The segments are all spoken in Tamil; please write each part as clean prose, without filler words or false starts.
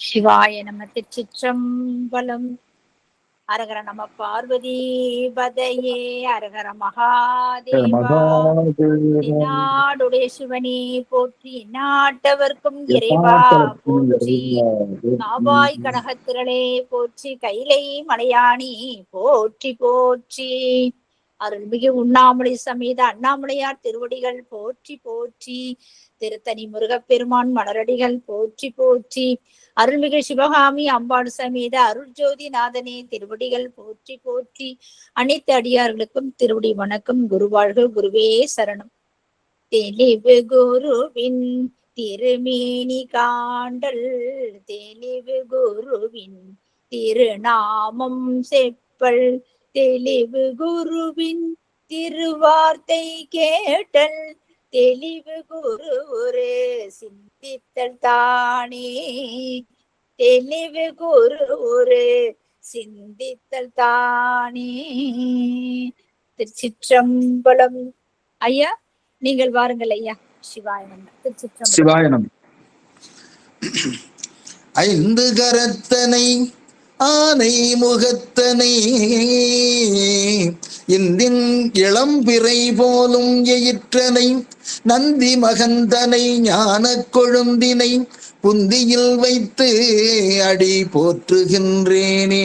சிவாய நம. திருச்சிற்றம்பலம். அரகர நம பார்வதி பதையே. அரகர மகாதேவா. நாடுடைய சிவனே போற்றி, நாட்டவர்க்கும் இறைவா போற்றி, நாவாய் கனகத்திரளே போற்றி, கைலை மலையாணி போற்றி போற்றி, அருள்மிகு உண்ணாமலை சமேத அண்ணாமலையார் திருவடிகள் போற்றி போற்றி, திருத்தணி முருகப்பெருமான் மலரடிகள் போற்றி போற்றி, அருள்மிகு சிவகாமி அம்பாள் சமேத அருள் ஜோதி நாதனே திருவடிகள் போற்றி போற்றி, அனைத்து அடியார்களுக்கும் திருவடி வணக்கம். குருவாழ்க. குருவே சரணம். தெளிவு குருவின் திருமேனி காண்டல், தெளிவு குருவின் திருநாமம் செப்பல், தெளிவு குருவின் திருவார்த்தை கேட்டல், தெளிவு குரு ஒரு சிந்தித்தல் தானே, தெளிவு குரு ஒரு சிந்தித்தல் தானே. திருச்சிற்றம்பலம். ஐயா நீங்கள் வாருங்கள் ஐயா. சிவாயனம். திருச்சிற்றம்பலம். சிவாயனம். ஐந்து கரத்தனை ஆனை முகத்தனை, இந்தின் இளம்பிறை போலும் எயிற்றனை, நந்தி மகந்தனை ஞான கொழுந்தினை, புந்தியில் வைத்து அடி போற்றுகின்றேனே.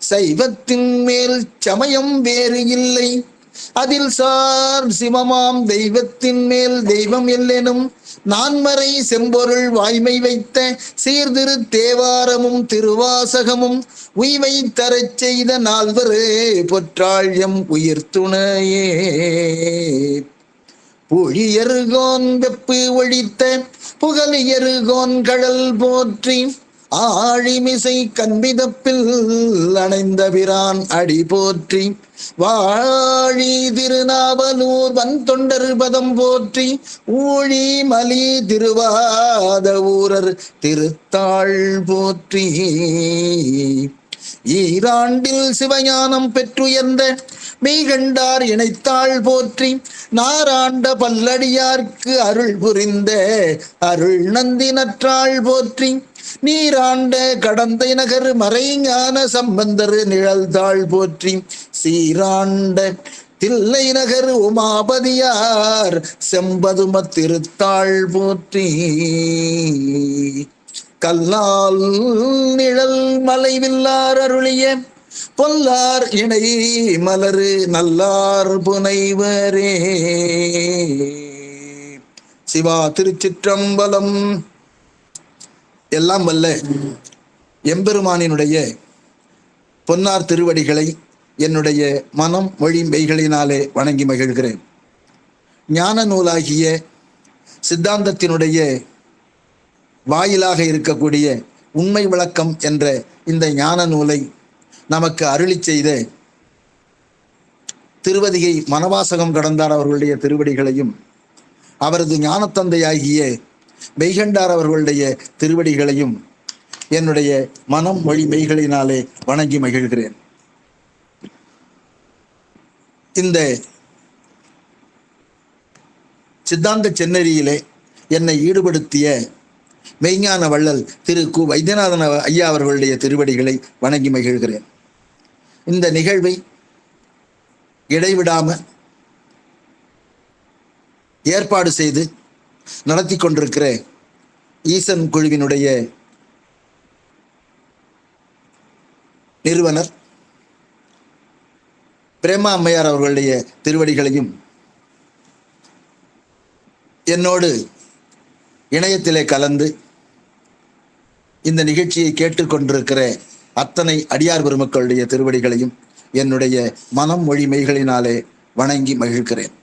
சைவத்தின் மேல் சமயம் வேறு இல்லை, அதில் சார் சிவமாம் தெய்வத்தின் மேல் தெய்வம் இல்லெனும், நான்மறை செம்பொருள் வாய்மை வைத்த சீர்திரு தேவாரமும் திருவாசகமும், உய்வை தரச் செய்த நால்வரு பொற்றாழ்யம் உயிர் துணையே. புழியருகோன் வெப்பு ஒழித்த புகழியருகோன் கடல் போற்றி, ஆழிமிசை கண்பிதப்பில் அணைந்த பிரான் அடி போற்றி, வாழி திருநாவலூர் வன் தொண்டர் பதம் போற்றி, ஊழி மலி திருவாத ஊரர் திருத்தாள் போற்றி, ஈராண்டில் சிவஞானம் பெற்றுயர்ந்த மெய்கண்டார் இணைத்தாள் போற்றி, நாராண்ட பல்லடியார்க்கு அருள் புரிந்த அருள் நந்தி நற்றாள் போற்றி, நீராண்ட கடந்தை நகர் மறைஞான சம்பந்தர் நிழல்தாள் போற்றி, சீராண்ட தில்லை நகர் உமாபதியார் செம்பதும திருத்தாள் போற்றி, கல்லால் நிழல் மலைவில்லார் அருளிய பொல்லார் இணை மலரு நல்லார் புனைவரே. சிவா. திருச்சிற்றம்பலம். எல்லாம் வல்ல எம்பெருமானினுடைய பொன்னார் திருவடிகளை என்னுடைய மனம் மொழி மெய்களினாலே வணங்கி மகிழ்கிறேன். ஞான நூலாகிய சித்தாந்தத்தினுடைய வாயிலாக இருக்கக்கூடிய உண்மை விளக்கம் என்ற இந்த ஞான நூலை நமக்கு அருளி செய்த திருவதிகை மனவாசகம் கடந்தார் அவர்களுடைய திருவடிகளையும், அவரது ஞானத்தந்தையாகிய மெய்கண்டார் அவர்களுடைய திருவடிகளையும் என்னுடைய மனம் மொழி மெய்களினாலே வணங்கி மகிழ்கிறேன். இந்த சித்தாந்த சென்னரியிலே என்னை ஈடுபடுத்திய மெய்ஞான வள்ளல் திரு கு வைத்தியநாதன் ஐயா அவர்களுடைய திருவடிகளை வணங்கி மகிழ்கிறேன். இந்த நிகழ்வை இடைவிடாம ஏற்பாடு செய்து நடத்தி கொண்டிருக்கிற ஈசன் குழுவினுடைய நிறுவனர் பிரேமா அம்மையார் அவர்களுடைய திருவடிகளையும், என்னோடு இணையத்திலே கலந்து இந்த நிகழ்ச்சியை கேட்டுக்கொண்டிருக்கிற அத்தனை அடியார் பெருமக்களுடைய திருவடிகளையும் என்னுடைய மனம் மொழி மெய்களினாலே வணங்கி மகிழ்கிறேன்.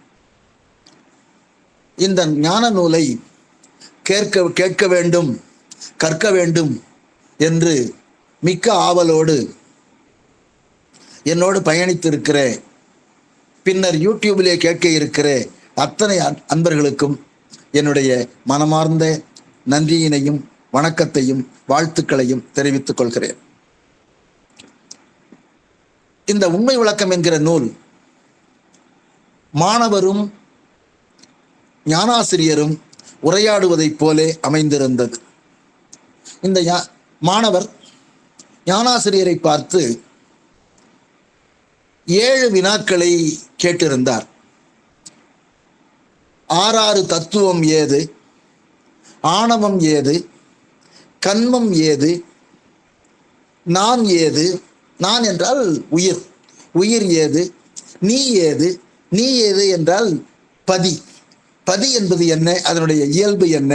இந்த ஞான நூலை கேட்க வேண்டும், கற்க வேண்டும் என்று மிக்க ஆவலோடு என்னோடு பயணித்திருக்கிற, பின்னர் யூடியூபிலே கேட்க இருக்கிற அத்தனை அன்பர்களுக்கும் என்னுடைய மனமார்ந்த நன்றியினையும் வணக்கத்தையும் வாழ்த்துக்களையும் தெரிவித்துக் கொள்கிறேன். இந்த உண்மை விளக்கம் என்கிற நூல் மாணவரும் ஞானாசிரியரும் உரையாடுவதைப் போலே அமைந்திருந்தது. இந்த மாணவர் ஞானாசிரியரை பார்த்து 7 வினாக்களை கேட்டிருந்தார். 6 தத்துவம் ஏது, ஆணவம் ஏது, கன்மம் ஏது, நான் ஏது, நான் என்றால் உயிர், உயிர் ஏது, நீ ஏது, நீ ஏது என்றால் பதி, பதி என்பது என்ன, அதனுடைய இயல்பு என்ன,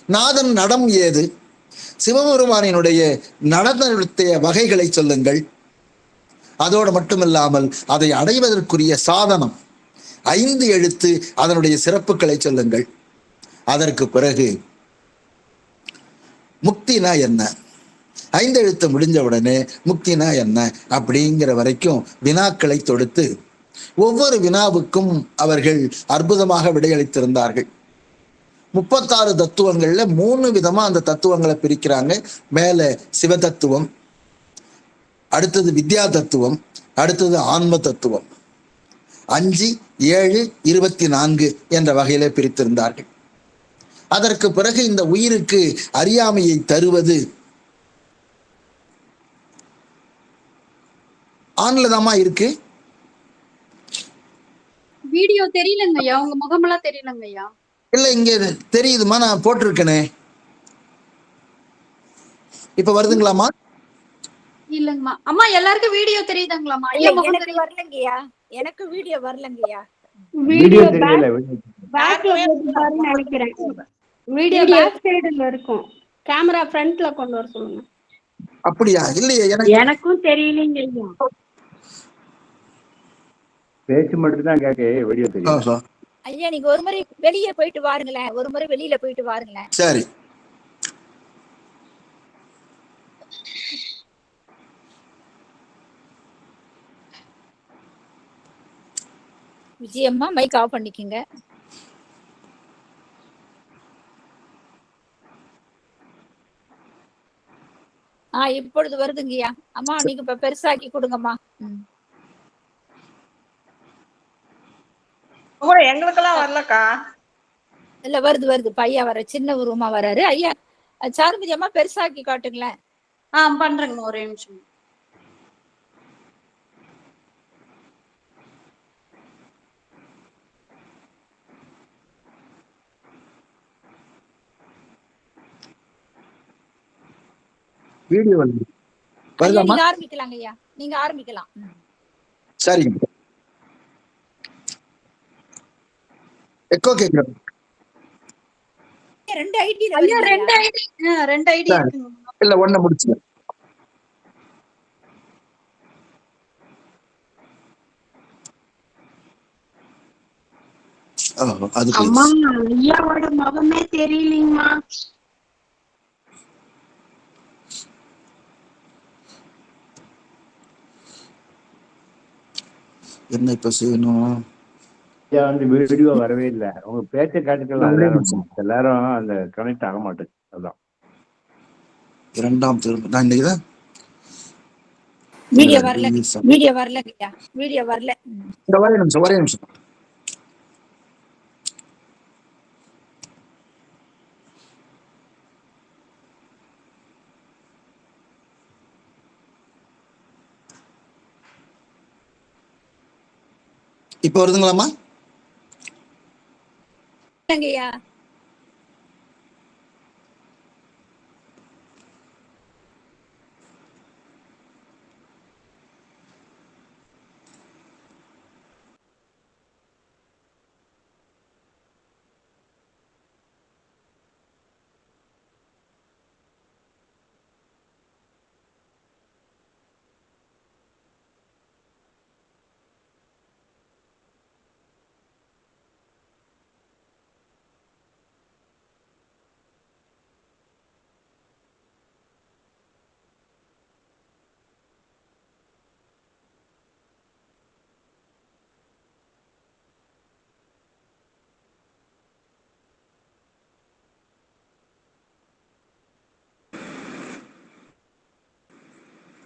நாதன் நடம் ஏது, சிவபெருமானினுடைய நடனத்திய வகைகளை சொல்லுங்கள், அதோடு மட்டுமில்லாமல் அதை அடைவதற்குரிய சாதனம் 5 எழுத்து அதனுடைய சிறப்புகளை சொல்லுங்கள். அதற்கு பிறகு முக்தினா என்ன, 5 எழுத்து முடிஞ்ச உடனே முக்தினா என்ன அப்படிங்கிற வரைக்கும் வினாக்களை தொடுத்து ஒவ்வொரு வினாவுக்கும் அவர்கள் அற்புதமாக விடையளித்திருந்தார்கள். 36 தத்துவங்கள்ல 3 விதமா அந்த தத்துவங்களை பிரிக்கிறாங்க. மேல சிவ தத்துவம், அடுத்தது வித்யா தத்துவம், அடுத்தது ஆன்ம தத்துவம். 5, 7, 24 என்ற வகையில பிரித்திருந்தார்கள். அதற்கு பிறகு இந்த உயிருக்கு அறியாமையை தருவது ஆன்லதாமா இருக்கு. வீடியோ தெரியலங்க ஐயா, உங்க முகமெல்லாம் தெரியலங்க ஐயா. இல்ல இங்க தெரியுதுமா, நான் போட்டிருக்கேனே. இப்ப வருதுங்களாமா? இல்லங்கம்மா. அம்மா எல்லாருக்கும் வீடியோ தெரியுதுங்களாம்மா? ஐயா எனக்கு வரலங்கய்யா, எனக்கு வீடியோ வரலங்கய்யா. வீடியோ தெரியல, பேக்ல போட்டு பாருன்னு நினைக்கிறேன். வீடியோ பேக் சைடுல இருக்கும், கேமரா ஃப்ரண்ட்ல கொண்டு வர சொல்லுங்க. அப்படியா? இல்லையே, எனக்கும் தெரியலங்க ஐயா. பேச்சு மட்டும் தான் கேட்க, வீடியோ தெரியும். ஐயா நீங்க ஒரு முறை வெளியே போயிட்டு வாருங்களேன், ஒரு முறை வெளியில போயிட்டு வாருங்களேன். சரி. விஜயம்மா மைக் ஆஃப் பண்ணிக்கங்க. இப்பொழுது வருதுங்கய்யா. அம்மா நீங்க இப்ப பெருசாக்கி கொடுங்கம்மா. எங்களுக்கெல்லாம் வரலக்கா. இல்ல வருது வருது, பையா வர சின்ன உருவமா வராரு. ஐயா சாருமதி அம்மா பெருசாக்கி காட்டுங்களேன். பண்றேங்க, ஒரே நிமிஷம். வீடியோ வந்து நீங்க ஆரம்பிக்கலாங்க ஐயா, நீங்க ஆரம்பிக்கலாம். சரிங்க. எக்கோ கேக்குது. 2 ஐடி ஐயா, 2 ஐடி இருக்குங்க. இல்ல ஒண்ணு முடிச்சு. அது அம்மா ஐயாவோட முகமே தெரியலீங்கம்மா. என்ன இப்ப செய்யணும்? வந்து வீடியோ வரவே இல்லை, உங்க பேச்ச கேட்டுக்கலாம். எல்லாரும் அந்த கனெக்ட் ஆக மாட்டேங்குது. அதான் 2ஆம் திரும்ப நான் இன்னைக்குதான் வீடியோ வரல, வீடியோ வரல ஐயா, வீடியோ வரல. இந்த ஒரே நிமிஷம், ஒரே நிமிஷம். இப்ப வருதுங்களாமா? ஐயா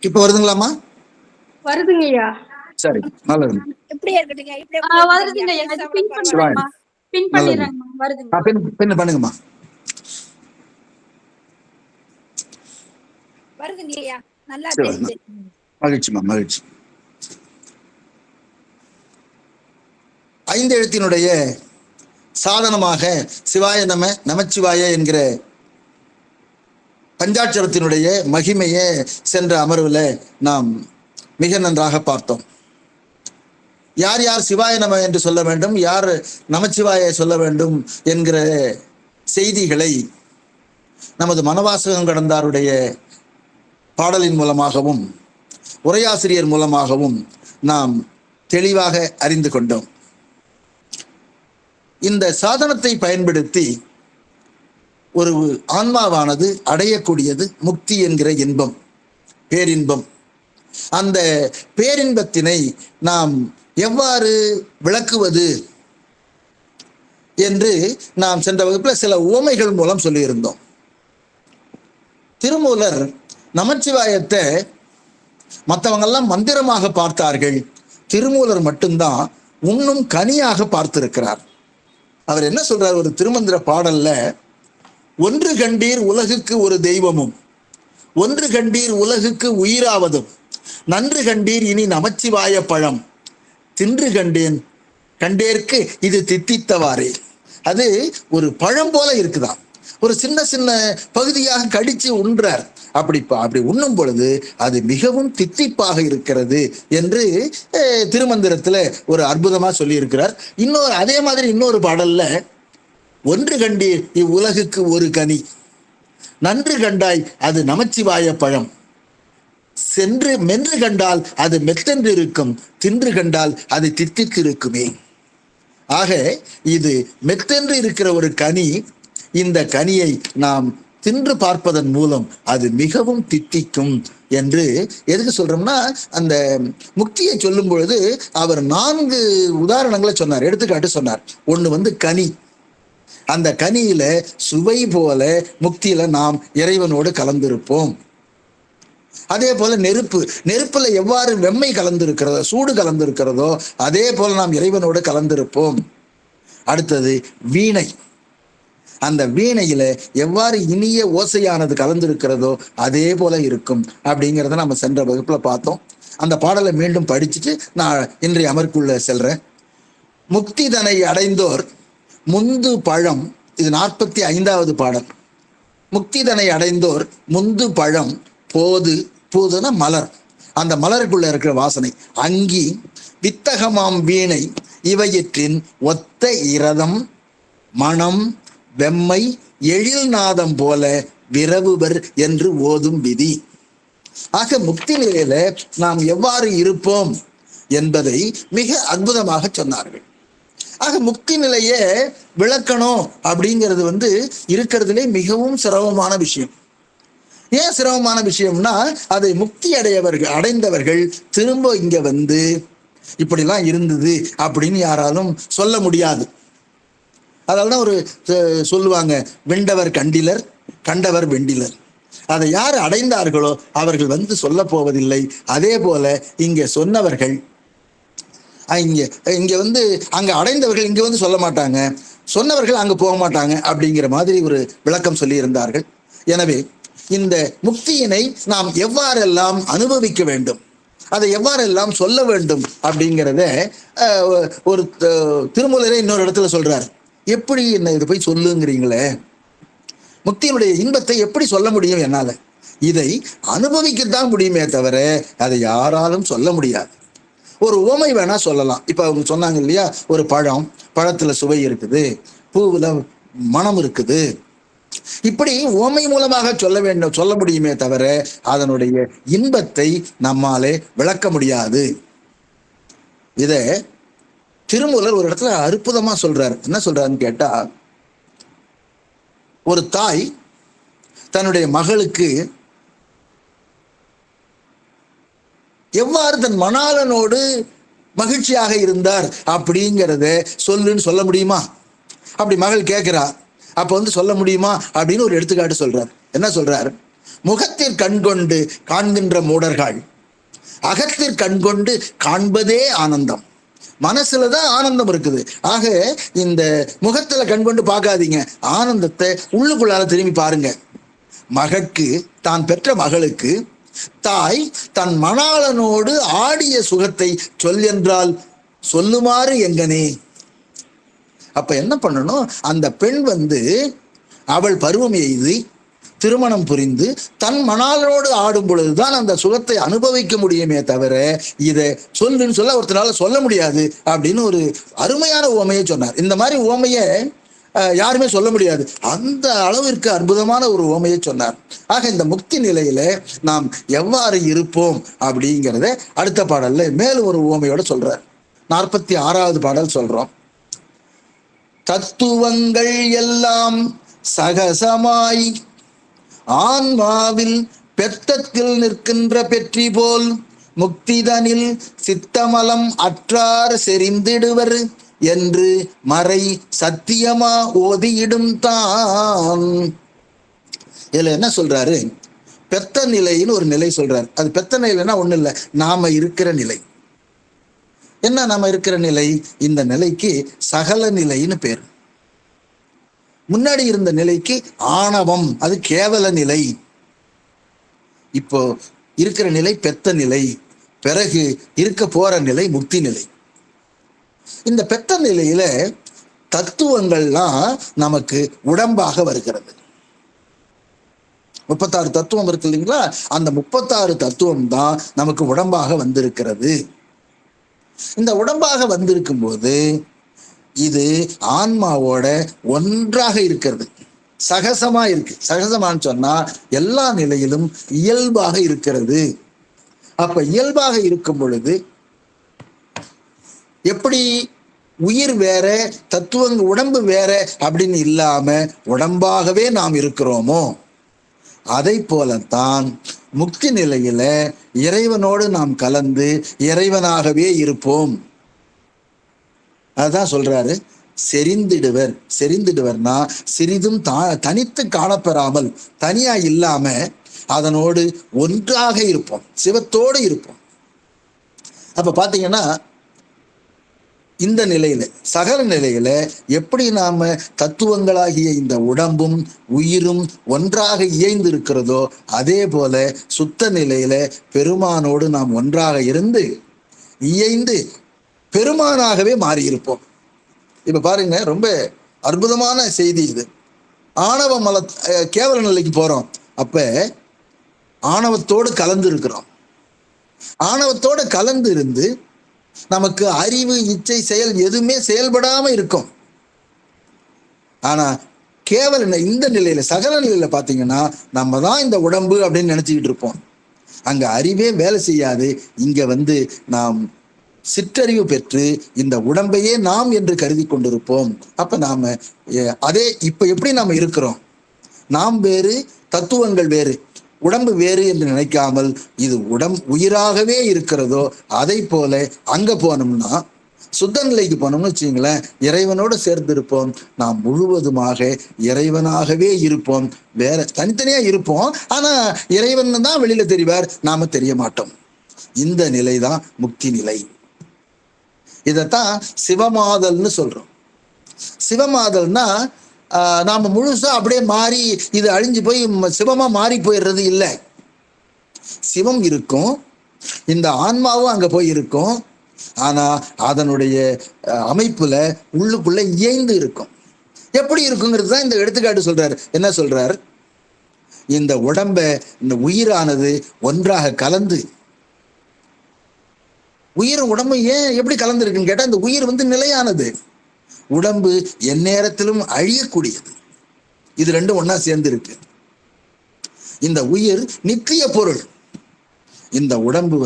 இப்ப வருதுங்களாமா? வருதுங்க ஐயா. சரி, நல்லது. இப்படியே இருக்கட்டுங்க, இப்படியே வருதுங்க ஐயா. இது பின் பண்றேன்மா. பின் பண்ணிடுறாங்க வருதுங்க. பின்ன பண்ணுங்கம்மா. வருதுங்கய்யா, நல்லா சரி, தெரியுது. மகிழ்ச்சிமா, மகிழ்ச்சி. 5 எழுத்தினுடைய சாதனமாக சிவாய நமச்சிவாய என்கிற பஞ்சாட்சரத்தினுடைய மகிமையை சென்ற அமர்வில் நாம் மிக நன்றாக பார்த்தோம். யார் யார் சிவாய நம என்று சொல்ல வேண்டும், யார் நமச்சிவாய சொல்ல வேண்டும் என்கிற செய்திகளை நமது மனவாசகம் கடந்தாருடைய பாடலின் மூலமாகவும் உரையாசிரியர் மூலமாகவும் நாம் தெளிவாக அறிந்து கொண்டோம். இந்த சாதனத்தை பயன்படுத்தி ஒரு ஆன்மாவானது அடையக்கூடியது முக்தி என்கிற இன்பம், பேரின்பம். அந்த பேரின்பத்தினை நாம் எவ்வாறு விளக்குவது என்று நாம் சென்ற வகுப்பில் சில உவமைகள் மூலம் சொல்லியிருந்தோம். திருமூலர் நமச்சிவாயத்தை மற்றவங்கெல்லாம் மந்திரமாக பார்த்தார்கள், திருமூலர் மட்டும்தான் உண்ணும் கனியாக பார்த்திருக்கிறார். அவர் என்ன சொல்றார் ஒரு திருமந்திர பாடல்ல, ஒன்று கண்டீர் உலகுக்கு ஒரு தெய்வமும், ஒன்று கண்டீர் உலகுக்கு உயிராவதும், நன்று கண்டீர் இனி நமச்சிவாய பழம், தின்று கண்டேன் கண்டேற்கு இது தித்தித்தவாறே. அது ஒரு பழம் போல இருக்குதான், ஒரு சின்ன சின்ன பகுதியாக கடிச்சு உண்றார். அப்படி உண்ணும் பொழுது அது மிகவும் தித்திப்பாக இருக்கிறது என்று திருமந்திரத்துல ஒரு அற்புதமா சொல்லி இருக்கிறார். இன்னொரு அதே மாதிரி இன்னொரு பாடல்ல, ஒன்று கண்டீர் இவ்வுலகுக்கு ஒரு கனி, நன்று கண்டாய் அது நமச்சிவாய பழம், சென்று மென்று கண்டால் அது மெத்தென்று இருக்கும், தின்று கண்டால் அது தித்தித்து இருக்குமே. ஆக இது மெத்தென்று இருக்கிற ஒரு கனி, இந்த கனியை நாம் தின்று பார்ப்பதன் மூலம் அது மிகவும் தித்திக்கும் என்று எதுக்கு சொல்றோம்னா, அந்த முக்தியை சொல்லும் பொழுது அவர் 4 உதாரணங்களை சொன்னார், எடுத்துக்காட்டு சொன்னார். ஒன்று கனி, அந்த கனியில சுவை போல முக்தியில நாம் இறைவனோடு கலந்திருப்போம். அதே போல நெருப்புல எவ்வாறு வெம்மை கலந்திருக்கிறதோ, சூடு கலந்திருக்கிறதோ, அதே போல நாம் இறைவனோடு கலந்திருப்போம். அடுத்தது வீணை, அந்த வீணையில எவ்வாறு இனிய ஓசையானது கலந்திருக்கிறதோ அதே போல இருக்கும் அப்படிங்கிறத நம்ம சென்ற வகுப்புல பார்த்தோம். அந்த பாடலை மீண்டும் படிச்சுட்டு நான் இன்றைய அமர்க்குள்ள செல்றேன். முக்தி தனை அடைந்தோர் முந்து பழம், இது 45வது பாடல். முக்தி தனை அடைந்தோர் முந்து பழம் போதுன மலர், அந்த மலருக்குள்ள இருக்கிற வாசனை, அங்கி வித்தகமாம் வீணை இவையிற்றின் ஒத்த இரதம் மனம் வெம்மை எழில் நாதம் போல விரவுவர் என்று ஓதும் விதி. ஆக முக்தி நிலையில நாம் எவ்வாறு இருப்போம் என்பதை மிக அற்புதமாக சொன்னார்கள். ஆக முக்தி நிலையை விளக்கணும் அப்படிங்கிறது இருக்கிறதுலே மிகவும் சிரமமான விஷயம். ஏன் சிரமமான விஷயம்னா, அதை முக்தி அடைந்தவர்கள் திரும்ப இங்க இப்படிலாம் இருந்தது அப்படின்னு யாராலும் சொல்ல முடியாது. அதனால்தான் ஒரு சொல்லுவாங்க, வெண்டவர் கண்டிலர் கண்டவர் வெண்டிலர். அதை யார் அடைந்தார்களோ அவர்கள் சொல்ல போவதில்லை. அதே போல இங்க சொன்னவர்கள் இங்க அங்க அடைந்தவர்கள் இங்க சொல்ல மாட்டாங்க, சொன்னவர்கள் அங்க போக மாட்டாங்க அப்படிங்கிற மாதிரி ஒரு விளக்கம் சொல்லி இருந்தார்கள். எனவே இந்த முக்தியினை நாம் எவ்வாறெல்லாம் அனுபவிக்க வேண்டும், அதை எவ்வாறெல்லாம் சொல்ல வேண்டும் அப்படிங்கிறத ஒரு திருமூலரே இன்னொரு இடத்துல சொல்றாரு. எப்படி என்ன இதை போய் சொல்லுங்கிறீங்களே, முக்தியினுடைய இன்பத்தை எப்படி சொல்ல முடியும் என்னால? இதை அனுபவிக்கத்தான் முடியுமே தவிர அதை யாராலும் சொல்ல முடியாது. ஒரு உவமை வேணா சொல்லலாம். இப்ப அவங்க சொன்னாங்க இல்லையா, ஒரு பழத்துல சுவை இருக்குது, பூவுல மனம் இருக்குது. இப்படி உவமை மூலமாக சொல்ல முடியுமே தவிர அதனுடைய இன்பத்தை நம்மாலே விளக்க முடியாது. இத திருமூலர் ஒரு இடத்துல அற்புதமா சொல்றாரு. என்ன சொல்றாருன்னு கேட்டா, ஒரு தாய் தன்னுடைய மகளுக்கு எவ்வாறு தன் மணாளனோடு மகிழ்ச்சியாக இருந்தார் அப்படிங்கிறத சொல்லுன்னு சொல்ல முடியுமா? அப்படி மகள் கேட்கிறா, அப்ப சொல்ல முடியுமா அப்படின்னு ஒரு எடுத்துக்காட்டு சொல்றார். என்ன சொல்றார்? முகத்தில் கண்கொண்டு காண்கின்ற மூடர்கள் அகத்தில் கண்கொண்டு காண்பதே ஆனந்தம், மனசுலதான் ஆனந்தம் இருக்குது. ஆக இந்த முகத்துல கண் கொண்டு பார்க்காதீங்க, ஆனந்தத்தை உள்ளுக்குள்ளால திரும்பி பாருங்க. மகற்கு, தான் பெற்ற மகளுக்கு தாய் தன் மணாளனோடு ஆடிய சுகத்தை சொல் என்றால் சொல்லுமாறு எங்கனே. அப்ப என்ன பண்ணணும், அந்த பெண் அவள் பருவம் எய்தி திருமணம் புரிந்து தன் மணாளனோடு ஆடும் பொழுதுதான் அந்த சுகத்தை அனுபவிக்க முடியுமே தவிர இதை சொல்லுன்னு சொல்ல ஒருத்தனால சொல்ல முடியாது அப்படின்னு ஒரு அருமையான உவமையை சொன்னார். இந்த மாதிரி உவமையை யாருமே சொல்ல முடியாது, அந்த அளவிற்கு அற்புதமான ஒரு உவமையை சொன்னார். ஆக இந்த முக்தி நிலையில நாம் எவ்வாறு இருப்போம் அப்படிங்கிறத அடுத்த பாடல்ல மேலும் ஒரு உவமையோட சொல்றார். 46வது பாடல் சொல்றோம். தத்துவங்கள் எல்லாம் சகசமாய் ஆன்மாவில் பெத்தத்தில் நிற்கின்ற பெற்றி போல் முக்திதனில் சித்தமலம் அற்றார் செறிந்திடுவர் என்று மறை சத்தியமா ஓதியிடும் தான். இதுல என்ன சொல்றாரு, பெத்த நிலைன்னு ஒரு நிலை சொல்றாரு. அது பெத்த நிலைன்னா ஒண்ணு இல்லை, நாம இருக்கிற நிலை. என்ன நாம இருக்கிற நிலை? இந்த நிலைக்கு சகல நிலைன்னு பேர். முன்னாடி இருந்த நிலைக்கு ஆணவம், அது கேவல நிலை. இப்போ இருக்கிற நிலை பெத்த நிலை, பிறகு இருக்க போற நிலை முக்தி நிலை. இந்த பெத்த நிலையில தத்துவங்கள்லாம் நமக்கு உடம்பாக வருகிறது. 36 தத்துவம் இருக்கு இல்லைங்களா, அந்த 36 தத்துவம் தான் நமக்கு உடம்பாக வந்திருக்கிறது. இந்த உடம்பாக வந்திருக்கும் போது இது ஆன்மாவோட ஒன்றாக இருக்கிறது, சகசமா இருக்கு. சகசமான்னு சொன்னா எல்லா நிலையிலும் இயல்பாக இருக்கிறது. அப்ப இயல்பாக இருக்கும் பொழுது எப்படி உயிர் வேற தத்துவங்க உடம்பு வேற அப்படின்னு இல்லாம உடம்பாகவே நாம் இருக்கிறோமோ, அதை போலத்தான் முக்தி நிலையில இறைவனோடு நாம் கலந்து இறைவனாகவே இருப்போம். அதான் சொல்றாரு, செறிந்திடுவர். செறிந்திடுவர்னா சிறிதும் தனித்து காணப்பெறாமல், தனியா இல்லாம அதனோடு ஒன்றாக இருப்போம், சிவத்தோடு இருப்போம். அப்ப பாத்தீங்கன்னா இந்த நிலையில சகல நிலையில எப்படி நாம தத்துவங்களாகிய இந்த உடம்பும் உயிரும் ஒன்றாக இயைந்து இருக்கிறதோ, அதே போல சுத்த நிலையில பெருமானோடு நாம் ஒன்றாக இருந்து இயைந்து பெருமானாகவே மாறியிருப்போம். இப்ப பாருங்க, ரொம்ப அற்புதமான செய்தி இது. ஆணவ கேவல நிலைக்கு போறோம், அப்ப ஆணவத்தோடு கலந்து இருக்கிறோம். ஆணவத்தோடு கலந்து இருந்து நமக்கு அறிவு இச்சை செயல் எதுவுமே செயல்படாம இருக்கும். ஆனா கேவல இந்த நிலையில சகல நிலையில பாத்தீங்கன்னா நம்ம தான் இந்த உடம்பு அப்படின்னு நினைச்சுக்கிட்டு இருப்போம். அங்க அறிவே வேலை செய்யாது. இங்க நாம் சிற்றறிவு பெற்று இந்த உடம்பையே நாம் என்று கருதி கொண்டிருப்போம். அப்ப நாம அதே இப்ப எப்படி நாம இருக்கிறோம், நாம் வேறு தத்துவங்கள் வேறு உடம்பு வேறு என்று நினைக்காமல் இது உயிராகவே இருக்கிறதோ, அதை போல அங்க போனோம்னா சுத்த நிலைக்கு போனோம்னு வச்சுங்களேன், இறைவனோடு சேர்ந்து இருப்போம். நாம் முழுவதுமாக இறைவனாகவே இருப்போம். வேற தனித்தனியா இருப்போம், ஆனா இறைவன் தான் வெளியில தெரிவார், நாம தெரிய மாட்டோம். இந்த நிலைதான் முக்தி நிலை. இதத்தான் சிவமாதல்னு சொல்றோம். சிவமாதல்னா நாம முழுசா அப்படியே மாறி இது அழிஞ்சு போய் சிவமா மாறி போயிடுறது இல்லை. சிவம் இருக்கும், இந்த ஆன்மாவும் அங்க போய் இருக்கும். ஆனா அதனுடைய அமைப்புல உள்ளுக்குள்ள இயைந்து இருக்கும். எப்படி இருக்குங்கிறது தான் இந்த எடுத்துக்காட்டு சொல்றாரு. என்ன சொல்றார், இந்த உடம்ப இந்த உயிரானது ஒன்றாக கலந்து, உயிர் உடம்பு ஏன் எப்படி கலந்துருக்குன்னு கேட்டா, இந்த உயிர் நிலையானது, உடம்பு எந்நேரத்திலும் அழியக்கூடியது. இது ரெண்டும் ஒன்னா சேர்ந்து இருக்கு. இந்த உயிர் நித்திய பொருள். இந்த உடம்பு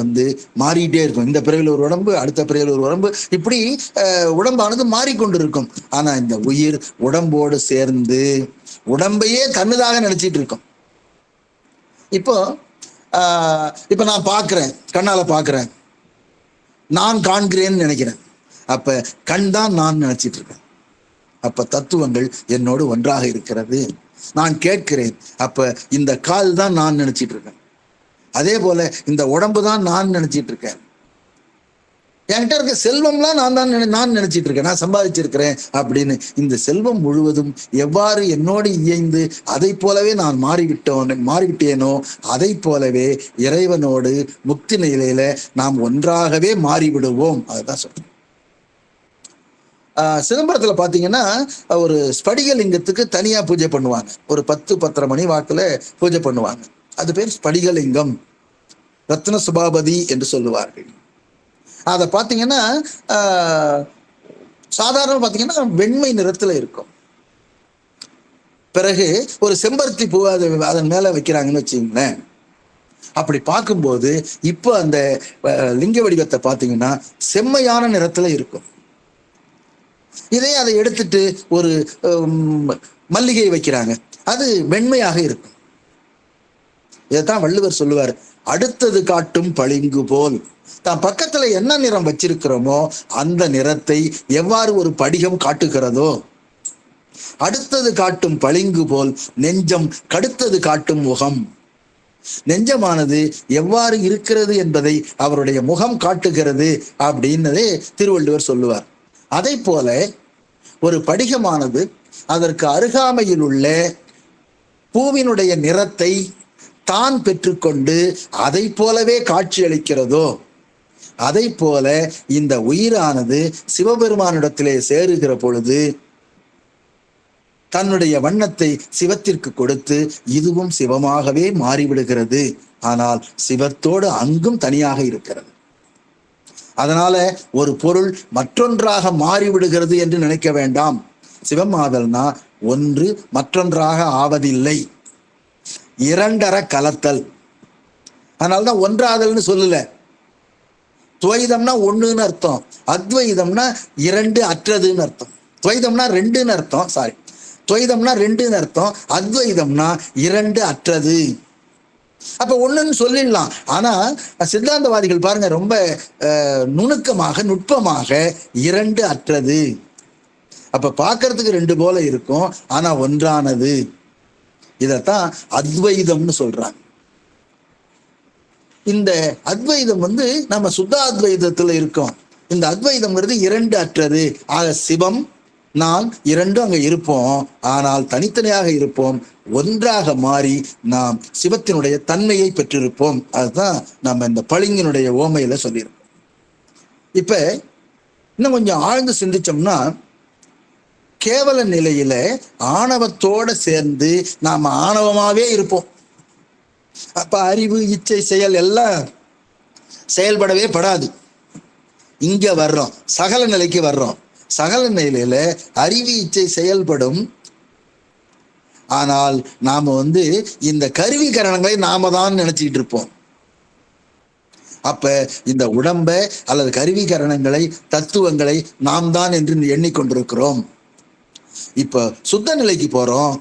மாறிட்டே இருக்கும். இந்த பிறவில ஒரு உடம்பு, அடுத்த பிறவில ஒரு உடம்பு, இப்படி உடம்பானது மாறிக்கொண்டு இருக்கும். ஆனா இந்த உயிர் உடம்போடு சேர்ந்து உடம்பையே தன்னுதாக நினைச்சிட்டு இருக்கும். இப்போ நான் பார்க்கிறேன், கண்ணால பார்க்கிறேன், நான் காண்கிறேன்னு நினைக்கிறேன். அப்ப கண் தான் நான் நினைச்சிட்டு இருக்கேன். அப்ப தத்துவங்கள் என்னோடு ஒன்றாக இருக்கிறது. நான் கேட்கிறேன், அப்ப இந்த கால் தான் நான் நினைச்சிட்டு இருக்கேன். அதே போல இந்த உடம்பு தான் நான் நினைச்சிட்டு இருக்கேன். என்கிட்ட இருக்க செல்வம்லாம் நான் நினைச்சிட்டு இருக்கேன், நான் சம்பாதிச்சிருக்கிறேன் அப்படின்னு. இந்த செல்வம் முழுவதும் எவ்வாறு என்னோடு இயைந்து அதை போலவே நான் மாறிவிட்டேனோ அதை போலவே இறைவனோடு முக்தி நிலையில நாம் ஒன்றாகவே மாறிவிடுவோம். அதுதான் சொல்றேன். சிதம்பரத்துல பாத்தீங்கன்னா ஒரு ஸ்படிகலிங்கத்துக்கு தனியா பூஜை பண்ணுவாங்க. ஒரு 10-10:30 மணி வாக்குல பூஜை பண்ணுவாங்க. அது பேர் ஸ்படிகலிங்கம், ரத்ன சுபாபதி என்று சொல்லுவார்கள். அதை பார்த்தீங்கன்னா சாதாரண பார்த்தீங்கன்னா வெண்மை நிறத்துல இருக்கும். பிறகு ஒரு செம்பருத்தி பூ அதன் மேல வைக்கிறாங்கன்னு வச்சுங்களேன். அப்படி பார்க்கும்போது இப்போ அந்த லிங்க வடிவத்தை பார்த்தீங்கன்னா செம்மையான நிறத்துல இருக்கும். இதே அதை எடுத்துட்டு ஒரு மல்லிகை வைக்கிறாங்க, அது வெண்மையாக இருக்கும். இதைத்தான் வள்ளுவர் சொல்லுவார், அடுத்தது காட்டும் பளிங்கு போல். தான் பக்கத்துல என்ன நிறம் வச்சிருக்கிறோமோ அந்த நிறத்தை எவ்வாறு ஒரு படிகம் காட்டுகிறதோ, அடுத்தது காட்டும் பளிங்கு போல் நெஞ்சம் கடுத்தது காட்டும் முகம். நெஞ்சமானது எவ்வாறு இருக்கிறது என்பதை அவருடைய முகம் காட்டுகிறது அப்படின்னதே திருவள்ளுவர் சொல்லுவார். அதை போல ஒரு படிகமானது அதற்கு அருகாமையில் உள்ள பூவினுடைய நிறத்தை தான் பெற்றுக்கொண்டு அதை போலவே காட்சி அளிக்கிறதோ, அதை போல இந்த உயிரானது சிவபெருமானிடத்திலே சேருகிற பொழுது தன்னுடைய வண்ணத்தை சிவத்திற்கு கொடுத்து இதுவும் சிவமாகவே மாறிவிடுகிறது. ஆனால் சிவத்தோடு அங்கும் தனியாக இருக்கிறது. அதனால ஒரு பொருள் மற்றொன்றாக மாறிவிடுகிறது என்று நினைக்க வேண்டாம். சிவமாதல்னா ஒன்று மற்றொன்றாக ஆவதில்லை, இரண்டர கலத்தல். அதனால்தான் ஒன்றாதல்னு சொல்லல. துவைதம்னா ஒண்ணுன்னு அர்த்தம், அத்வைதம்னா இரண்டு அற்றதுன்னு அர்த்தம். துவைதம்னா ரெண்டுன்னு அர்த்தம், சாரி, துவைதம்னா ரெண்டுன்னு அர்த்தம், அத்வைதம்னா இரண்டு அற்றது. அப்ப ஒண்ணுன்னு சொல்லிடலாம். ஆனா சித்தாந்தவாதிகள் பாருங்க, ரொம்ப நுணுக்கமாக நுட்பமாக இரண்டு அற்றது. அப்ப பார்க்கறதுக்கு ரெண்டு போல இருக்கும், ஆனா ஒன்றானது. இதத்தான் அத்வைதம்னு சொல்றாங்க. இந்த அத்வைதம் நம்ம சுத்த அத்வைதத்துல இருக்கோம். இந்த அத்வைதம்ங்கிறது இரண்டு அற்றது. ஆக சிவம் நான் இரண்டும் அங்க இருப்போம், ஆனால் தனித்தனியாக இருப்போம். ஒன்றாக மாறி நாம் சிவத்தினுடைய தன்மையை பெற்றிருப்போம். அதுதான் நம்ம இந்த பளிங்கினுடைய ஓமையில சொல்லியிருக்கோம். இப்ப இன்னும் கொஞ்சம் ஆழ்ந்து சிந்திச்சோம்னா, கேவல நிலையில ஆணவத்தோட சேர்ந்து நாம ஆணவமாவே இருப்போம். அப்ப அறிவு, இச்சை, செயல் எல்லாம் செயல்படவே படாது. இங்க வர்றோம், சகல நிலைக்கு வர்றோம். சகல நிலையில அறிவு, இச்சை செயல்படும். ஆனால் நாம இந்த கருவி கரணங்களை நாம தான் நினைச்சுக்கிட்டு இருப்போம். அப்ப இந்த உடம்ப அல்லது கருவி கரணங்களை, தத்துவங்களை நாம் தான் என்று எண்ணிக்கொண்டிருக்கிறோம். இப்ப சுத்த நிலைக்கு போறோம்,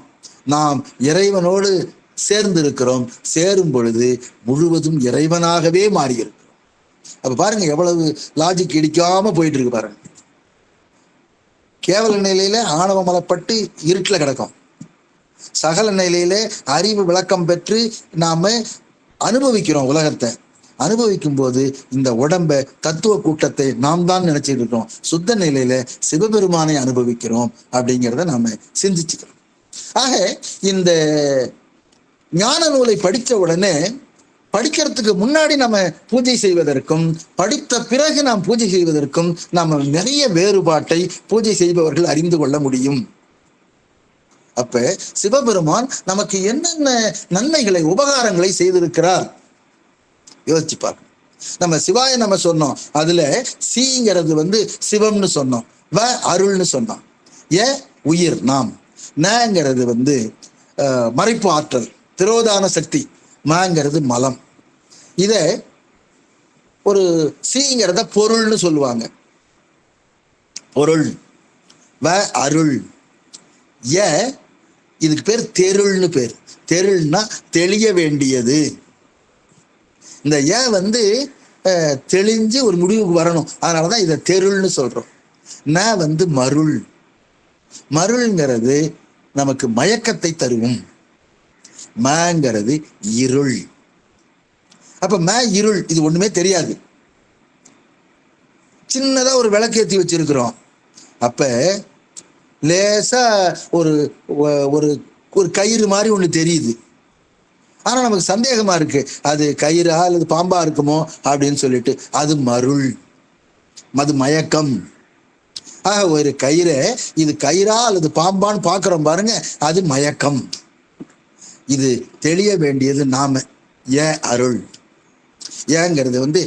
நாம் இறைவனோடு சேர்ந்து இருக்கிறோம். சேரும் பொழுது முழுவதும் இறைவனாகவே மாறி இருக்கிறோம். அப்ப பாருங்க எவ்வளவு லாஜிக் இடிக்காம போயிட்டு இருக்கு பாருங்க. கேவல நிலையில ஆணவ மலப்பட்டு இருட்டுல கிடக்கும். சகல நிலையில அறிவு விளக்கம் பெற்று நாம அனுபவிக்கிறோம். உலகத்தை அனுபவிக்கும் போது இந்த உடம்ப, தத்துவ கூட்டத்தை நாம் தான் நினைச்சிட்டு இருக்கோம். சுத்த நிலையில சிவபெருமானை அனுபவிக்கிறோம் அப்படிங்கிறத நாம சிந்திச்சுக்கிறோம். ஆக இந்த ஞான நூலை படித்த உடனே, படிக்கிறதுக்கு முன்னாடி நம்ம பூஜை செய்வதற்கும் படித்த பிறகு நாம் பூஜை செய்வதற்கும் நம்ம நிறைய வேறுபாட்டை பூஜை செய்பவர்கள் அறிந்து கொள்ள முடியும். அப்ப சிவபெருமான் நமக்கு என்னென்ன நன்மைகளை, உபகாரங்களை செய்திருக்கிறார் யோசிச்சு பார்க்கணும். நம்ம சிவாய நம்ம சொன்னோம், அதுல சீங்கிறது சிவம்னு சொன்னோம், வ அருள்னு சொன்னோம், ஏ உயிர் நாம், நங்கிறது மறைப்பு ஆற்றல், திரோதான சக்தி, மங்கிறது மலம். இத ஒரு சீங்கிறத பொருள்னு சொல்லுவாங்க, பொருள். வ அருள். ஏ இதுக்கு பேர் தெருள்னு பேர். தெருள்னா தெளிய வேண்டியது. இந்த ஏ தெளிஞ்சு ஒரு முடிவுக்கு வரணும், அதனாலதான் இதை தெருள்னு சொல்றோம். ந மருள். மருள்ங்கிறது நமக்கு மயக்கத்தை தருவும். மங்கிறது இருள். அப்ப இருள், இது ஒண்ணுமே தெரியாது. சின்னதா ஒரு விளக்கேற்றி வச்சிருக்கிறோம். அப்ப லேசா ஒரு ஒரு ஒரு கயிறு மாதிரி ஒண்ணு தெரியுது. ஆனா நமக்கு சந்தேகமா இருக்கு, அது கயிறா அல்லது பாம்பா இருக்குமோ அப்படின்னு சொல்லிட்டு. அது மருள், அது மயக்கம். ஆக ஒரு கயிறை இது கயிறா அல்லது பாம்பான்னு பாக்குறோம் பாருங்க, அது மயக்கம். இது தெளிய வேண்டியது நாம. ஏன் அருள், ஏங்கிறது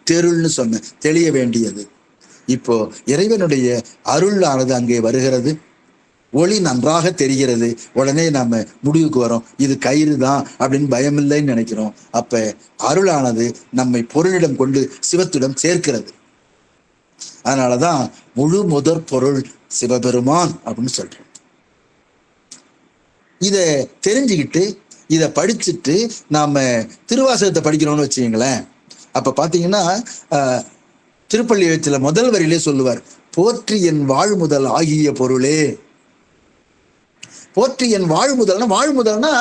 தெருள்னு சொன்ன தெளிய வேண்டியது. இப்போ இறைவனுடைய அருளானது அங்கே வருகிறது, ஒளி நன்றாக தெரிகிறது. உடனே நாம முடிவுக்கு வரோம், இது கயிறு தான் அப்படின்னு பயமில்லைன்னு நினைக்கிறோம். அப்ப அருளானது நம்மை பொருளிடம் கொண்டு சிவத்திடம் சேர்க்கிறது. அதனாலதான் முழு முதற் பொருள் சிவபெருமான் அப்படின்னு சொல்றோம். இத தெரிஞ்சுக்கிட்டு இதை படிச்சுட்டு நாம திருவாசகத்தை படிக்கிறோம்னு வச்சுக்கீங்களேன். அப்ப பாத்தீங்கன்னா திருப்பள்ளி எழுத்துல முதல் வரியிலே சொல்லுவார், போற்றி என் வாழ்முதல் ஆகிய பொருளே. போற்றி என் வாழ்முதல்னா, வாழ்முதல்னா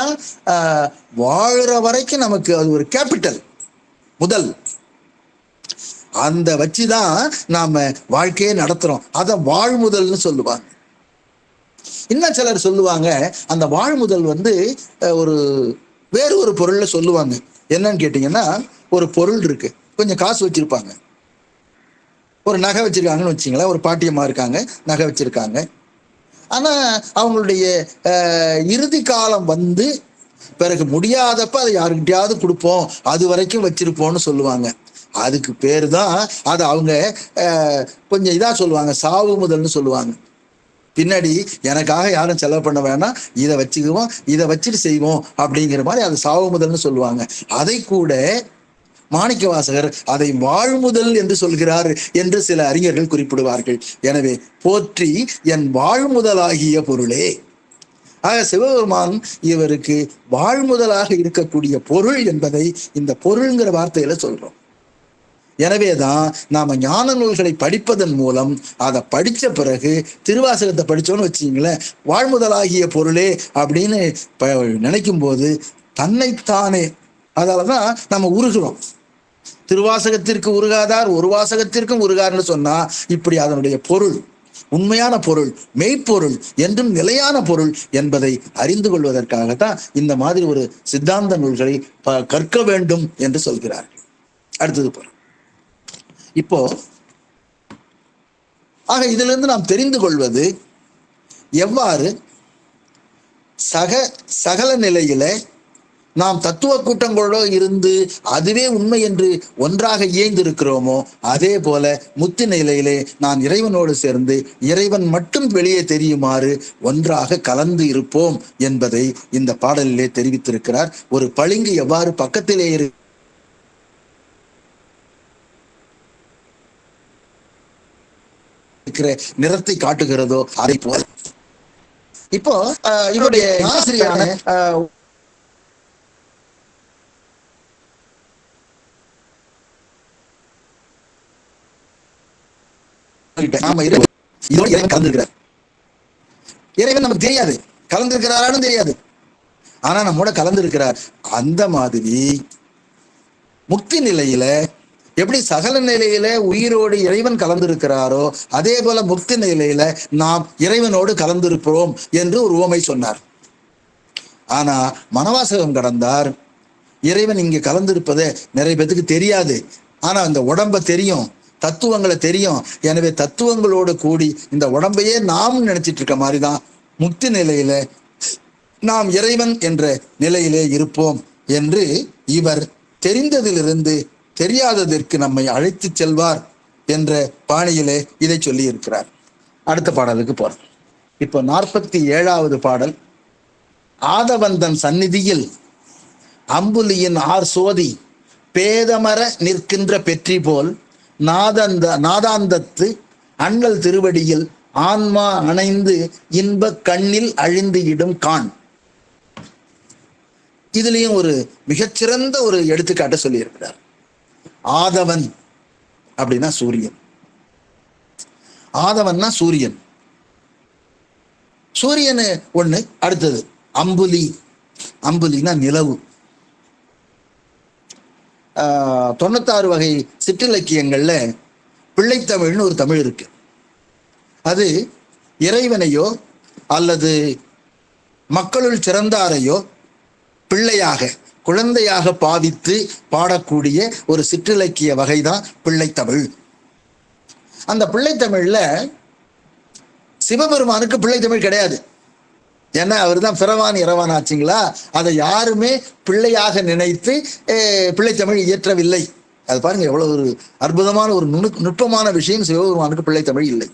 வாழ்ற வரைக்கும் நமக்கு அது ஒரு கேபிட்டல், முதல். அந்த வச்சுதான் நாம வாழ்க்கையே நடத்துறோம். அத வாழ்முதல்னு சொல்லுவாங்க. இன்னும் சிலர் சொல்லுவாங்க, அந்த வாழ்முதல் ஒரு வேறு ஒரு பொருள்ல சொல்லுவாங்க. என்னன்னு கேட்டீங்கன்னா, ஒரு பொருள் இருக்கு, கொஞ்சம் காசு வச்சிருப்பாங்க, ஒரு நகை வச்சிருக்காங்கன்னு வச்சுங்களேன். ஒரு பாட்டியம்மா இருக்காங்க, நகை வச்சிருக்காங்க. ஆனா அவங்களுடைய இறுதி காலம் பிறகு முடியாதப்ப அதை யாருக்கிட்டையாவது கொடுப்போம், அது வரைக்கும் வச்சிருப்போம்னு சொல்லுவாங்க. அதுக்கு பேரு தான், அதை அவங்க கொஞ்சம் இதா சொல்லுவாங்க, சாவு முதல்னு சொல்லுவாங்க. பின்னாடி எனக்காக யாரும் செலவு பண்ண வேணாம், இதை வச்சுக்குவோம், இதை வச்சுட்டு செய்வோம் அப்படிங்கிற மாதிரி அதை சாவு முதல்னு சொல்லுவாங்க. அதை கூட மாணிக்க வாசகர் அதை வாழ்முதல் என்று சொல்கிறார் என்று சில அறிஞர்கள் குறிப்பிடுவார்கள். எனவே போற்றி என் வாழ்முதலாகிய பொருளே. ஆக சிவபெருமான் இவருக்கு வாழ்முதலாக இருக்கக்கூடிய பொருள் என்பதை இந்த பொருள்ங்கிற வார்த்தையில சொல்றோம். எனவேதான் நாம ஞான நூல்களை படிப்பதன் மூலம், அதை படிச்ச பிறகு திருவாசகத்தை படிச்சோன்னு வச்சுங்களேன், வாழ்முதலாகிய பொருளே அப்படின்னு நினைக்கும் போது தன்னைத்தானே, அதாலதான் நம்ம உருகிறோம். திருவாசகத்திற்கு உருகாதார் ஒரு வாசகத்திற்கும் உருகார்னு சொன்னா, இப்படி அதனுடைய பொருள், உண்மையான பொருள், மெய்ப்பொருள், என்றும் நிலையான பொருள் என்பதை அறிந்து கொள்வதற்காகத்தான் இந்த மாதிரி ஒரு சித்தாந்த நூல்களை கற்க வேண்டும் என்று சொல்கிறார். அடுத்தது பொருள். இப்போ ஆக இதுல இருந்து நாம் தெரிந்து கொள்வது, எவ்வாறு சகல நிலையில நாம் தத்துவ கூட்டங்களோட இருந்து அதுவே உண்மை என்று ஒன்றாக இயைந்திருக்கிறோமோ, அதே போல முத்தி நிலையிலே நான் இறைவனோடு சேர்ந்து இறைவன் மட்டும் வெளியே தெரியுமாறு ஒன்றாக கலந்து இருப்போம் என்பதை இந்த பாடலிலே தெரிவித்திருக்கிறார். ஒரு பளிங்கு எவ்வாறு பக்கத்திலே இருக்கிற நிறத்தை காட்டுகிறதோ அதை போல இப்போ இவருடைய ஆசிரியரான இறைவன் கலந்திருக்கிறார். இறைவன் நமக்கு தெரியாது, கலந்திருக்கிறாரான்னு தெரியாது, ஆனா நம்மோட கலந்திருக்கிறார். அந்த மாதிரி முக்தி நிலையில எப்படி சகல நிலையில உயிரோடு இறைவன் கலந்திருக்கிறாரோ, அதே போல முக்தி நிலையில நாம் இறைவனோடு கலந்திருக்கிறோம் என்று ஒரு உவமை சொன்னார். ஆனா மனவாசகம் கடந்தார், இறைவன் இங்க கலந்திருப்பதை நிறைய பேத்துக்கு தெரியாது, ஆனா இந்த உடம்ப தெரியும், தத்துவங்களை தெரியும். எனவே தத்துவங்களோடு கூடி இந்த உடம்பையே நாம் நினைச்சிட்டு இருக்க மாதிரிதான் முக்தி நிலையில நாம் இறைவன் என்ற நிலையிலே இருப்போம் என்று இவர் தெரிந்ததிலிருந்து தெரியாததற்கு நம்மை அழைத்து செல்வார் என்ற பாணியிலே இதை சொல்லி இருக்கிறார். அடுத்த பாடலுக்கு போறோம். இப்போ 47வது பாடல். ஆதவந்தன் சந்நிதியில் அம்புலியின் சோதி பேதமர நிற்கின்ற பெற்றி போல் நாதாந்தத்து அண்ணல் திருவடியில் ஆன்மா அணைந்து இன்ப கண்ணில் அழிந்து இடும் கான். இதுலயும் ஒரு மிகச்சிறந்த ஒரு எடுத்துக்காட்டு சொல்லி இருக்கிறார். ஆதவன் அப்படின்னா சூரியன். ஆதவன்னா சூரியன். சூரியன் ஒண்ணு. அடுத்தது அம்புலி. அம்புலினா நிலவு. 96 வகை சிற்றிலக்கியங்கள்ல பிள்ளைத்தமிழ்னு ஒரு தமிழ் இருக்கு. அது இறைவனையோ அல்லது மக்களுள் சிறந்தாரையோ பிள்ளையாக குழந்தையாக பாவித்து பாடக்கூடிய ஒரு சிற்றிலக்கிய வகைதான் பிள்ளைத்தமிழ். அந்த பிள்ளைத்தமிழ்ல சிவபெருமானுக்கு பிள்ளைத்தமிழ் கிடையாது. ஏன்னா அவர் தான் பிறவான் இரவான் ஆச்சுங்களா. அதை யாருமே பிள்ளையாக நினைத்து பிள்ளைத்தமிழ் இயற்றவில்லை. அது பாருங்க எவ்வளவு ஒரு அற்புதமான ஒரு நுட்பமான விஷயம். சிவபெருமானுக்கு பிள்ளைத்தமிழ் இல்லை,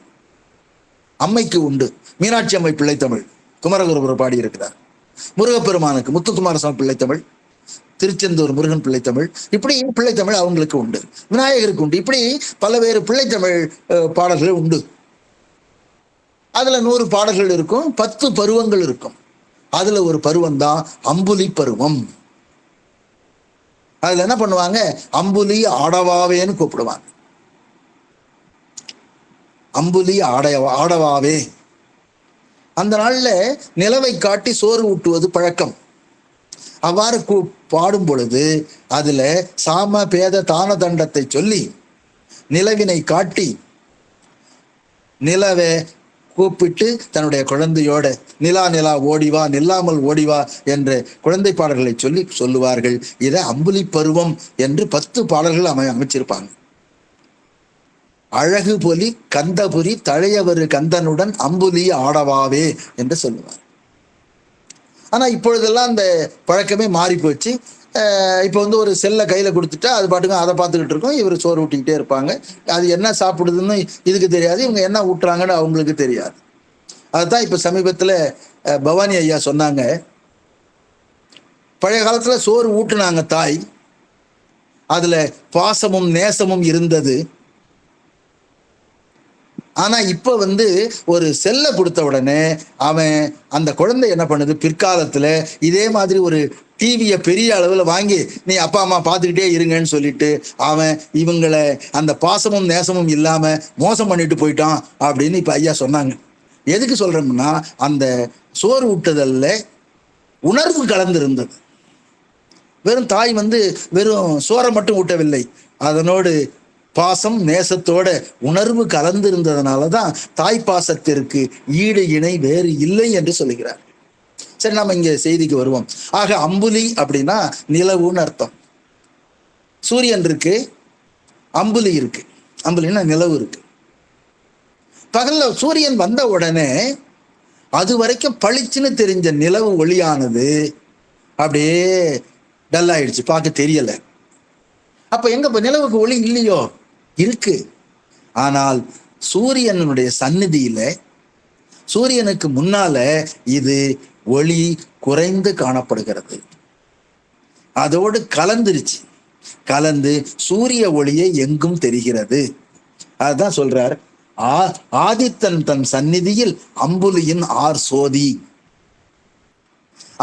அம்மைக்கு உண்டு. மீனாட்சி அம்மை பிள்ளைத்தமிழ் குமரகுருபுரம் பாடி இருக்கிறார். முருகப்பெருமானுக்கு முத்துக்குமாரசாமி பிள்ளைத்தமிழ், திருச்செந்தூர் முருகன் பிள்ளைத்தமிழ், இப்படி பிள்ளைத்தமிழ் அவங்களுக்கு உண்டு. விநாயகருக்கு உண்டு. இப்படி பல்வேறு பிள்ளைத்தமிழ் பாடல்கள் உண்டு. அதுல 100 பாடல்கள் இருக்கும், 10 பருவங்கள் இருக்கும். அதுல ஒரு பருவம் தான் அம்புலி பருவம். அதுல என்ன பண்ணுவாங்க, அம்புலி ஆடவாவேன்னு கூப்பிடுவாங்க. அம்புலி ஆடவாவே. அந்த நாள்ல நிலவை காட்டி சோறு ஊட்டுவது பழக்கம். அவ்வாறு பாடும் பொழுது அதுல சாம பேத தான தண்டத்தை சொல்லி நிலவினை காட்டி நிலவை கூப்பிட்டு தன்னுடைய குழந்தையோட நிலா நிலா ஓடிவா நில்லாமல் ஓடிவா என்ற குழந்தை பாடல்களை சொல்லி சொல்லுவார்கள். இதை அம்புலி பருவம் என்று 10 பாடல்கள் அமைச்சிருப்பாங்க. அழகு பொலி கந்தபுரி தழையவரு கந்தனுடன் அம்புலி ஆடவாவே என்று சொல்லுவார். ஆனா இப்பொழுதெல்லாம் அந்த பழக்கமே மாறி போச்சு. இப்போ ஒரு செல்லை கையில கொடுத்துட்டா அது பாட்டுங்க அதை பார்த்துக்கிட்டு இருக்கோம். இவர் சோறு ஊட்டிக்கிட்டே இருப்பாங்க. அது என்ன சாப்பிடுதுன்னு இதுக்கு தெரியாது, இவங்க என்ன ஊட்டுறாங்கன்னு அவங்களுக்கு தெரியாது. அதுதான் இப்ப சமீபத்துல பவானி ஐயா சொன்னாங்க, பழைய காலத்துல சோறு ஊட்டுனாங்க தாய், அதுல பாசமும் நேசமும் இருந்தது. ஆனா இப்ப ஒரு செல்லை கொடுத்த உடனே அவன் அந்த குழந்தை என்ன பண்ணுது, பிற்காலத்துல இதே மாதிரி ஒரு டிவியை பெரிய அளவுல வாங்கி நீ அப்பா அம்மா பார்த்துக்கிட்டே இருங்கன்னு சொல்லிட்டு அவன் இவங்களை அந்த பாசமும் நேசமும் இல்லாம மோசம் பண்ணிட்டு போயிட்டான் அப்படின்னு இப்ப ஐயா சொன்னாங்க. எதுக்கு சொல்றோம்னா, அந்த சோறு ஊட்டுதல்ல உணர்வு கலந்து இருந்தது. வெறும் தாய் வெறும் சோறை மட்டும் ஊட்டவில்லை, அதனோடு பாசம் நேசத்தோட உணர்வு கலந்து இருந்ததுனாலதான் தாய் பாசத்திற்கு ஈடு இணை வேறு இல்லை என்று சொல்லுகிறார். சரி, நாம இங்க செய்திக்கு வருவோம். ஆக அம்புலி அப்படின்னா நிலவுன்னு அர்த்தம். சூரியன் இருக்கு, அம்புலி இருக்கு. அம்புலின்னா நிலவு இருக்கு. பகல்ல சூரியன் வந்த உடனே அது வரைக்கும் பளிச்சுன்னு தெரிஞ்ச நிலவு ஒளியானது அப்படியே டல் ஆயிடுச்சு, பார்க்க தெரியல. அப்ப எங்க நிலவுக்கு ஒளி இல்லையோ? இருக்கு. ஆனால் சூரியனுடைய சந்நிதியில சூரியனுக்கு முன்னால இது ஒளி குறைந்து காணப்படுகிறது. அதோடு கலந்துருச்சு, கலந்து சூரிய ஒளியை எங்கும் தெரிகிறது. அதுதான் சொல்றார், ஆதித்தன் தன் சந்நிதியில் அம்புலியின் ஆர் சோதி.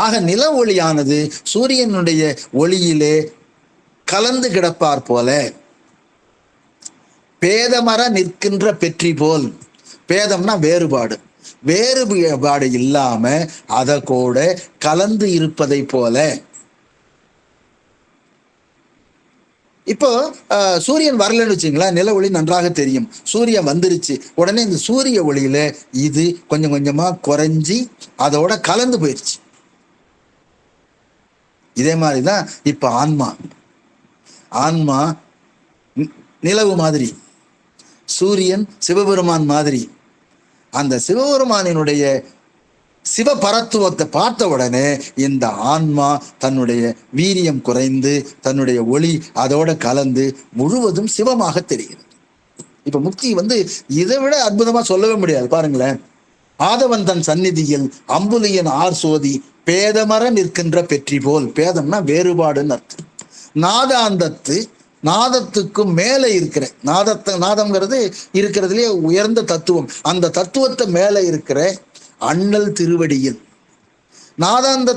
ஆக நில ஒளியானது சூரியனுடைய ஒளியிலே கலந்து கிடப்பார் போல, பேதமர நிற்கின்ற பெற்றி போல். பேதம்னா வேறுபாடு, வேறுபாடு இல்லாம அத கூட கலந்து இருப்பதை போல. இப்போ சூரியன் வரலன்னு வச்சுங்களா, நில ஒளி நன்றாக தெரியும். சூரியன் வந்துருச்சு உடனே இந்த சூரிய ஒளியில இது கொஞ்சம் கொஞ்சமா குறைஞ்சி அதோட கலந்து போயிடுச்சு. இதே மாதிரிதான் இப்ப ஆன்மா நிலவு மாதிரி, சூரியன் சிவபெருமான் மாதிரி. அந்த சிவபெருமானினுடைய சிவபரத்துவத்தை பார்த்த உடனே இந்த ஆன்மா தன்னுடைய வீரியம் குறைந்து தன்னுடைய ஒளி அதோட கலந்து முழுவதும் சிவமாக தெரிகிறது. இப்ப முக்தி இதை விட அற்புதமா சொல்லவே முடியாது. பாருங்களேன், ஆதவன் தன் சந்நிதியில் அம்புலியின் ஆர் சோதி பேதமர நிற்கின்ற பெற்றி போல். பேதம்னா வேறுபாடுன்னு அர்த்தம். நாதாந்தத்து, நாதத்துக்கும் மேல இருக்கிற நாதம்ங்கிறது இருக்கிறதுலே உயர்ந்த தத்துவம். அந்த தத்துவத்தை மேல இருக்கிற அண்ணல் திருவடியில் நாதாந்த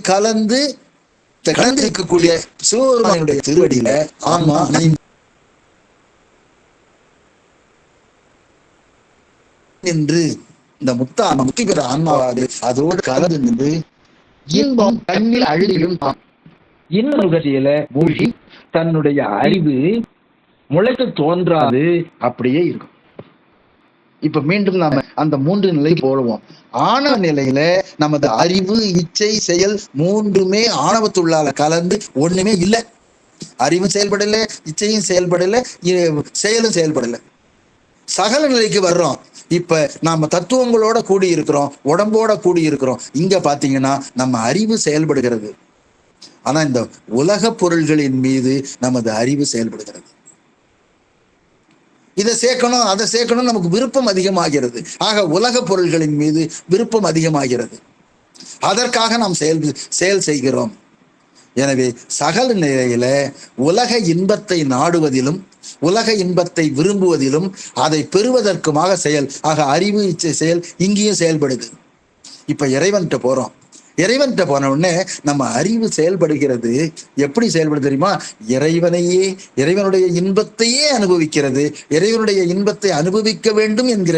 கலந்து இருக்கக்கூடிய சிவபெருமானுடைய திருவடியில ஆன்மா நின்று இந்த முக்தி பெற ஆன்மாவாது அதோடு கலந்து நின்று இன்பம் கண்ணில் அழுதிலும் இன்னும் நுகர்ச்சியில மூழ்கி தன்னுடைய அறிவு முளைத்து தோன்றாது அப்படியே இருக்கும். இப்ப மீண்டும் நாம அந்த 3 நிலை போடுவோம். ஆணவ நிலையில நமது அறிவு, இச்சை, செயல் 3மே ஆணவத்துள்ளால கலந்து ஒண்ணுமே இல்லை. அறிவும் செயல்படல, இச்சையும் செயல்படல, செயலும் செயல்படல. சகல நிலைக்கு வர்றோம். இப்ப நாம தத்துவங்களோட கூடி இருக்கிறோம், உடம்போட கூடி இருக்கிறோம். இங்க பாத்தீங்கன்னா நம்ம அறிவு செயல்படுகிறது. ஆனா இந்த உலக பொருள்களின் மீது நமது அறிவு செயல்படுகிறது. இதை சேர்க்கணும், அதை சேர்க்கணும், நமக்கு விருப்பம் அதிகமாகிறது. ஆக உலக பொருள்களின் மீது விருப்பம் அதிகமாகிறது. அதற்காக நாம் செயல் செய்கிறோம். எனவே சகல நிலையில உலக இன்பத்தை நாடுவதிலும் உலக இன்பத்தை விரும்புவதிலும் அதை பெறுவதற்குமாக செயல். ஆக அறிவு, இச்சை, செயல் இங்கேயும் செயல்படுது. இப்ப இறைவன்கிட்ட போறோம். இறைவன்கிட்ட போன உடனே நம்ம அறிவு செயல்படுகிறது. எப்படி செயல்படுது தெரியுமா? இறைவனுடைய இன்பத்தையே அனுபவிக்கிறது. இறைவனுடைய இன்பத்தை அனுபவிக்க வேண்டும் என்கிற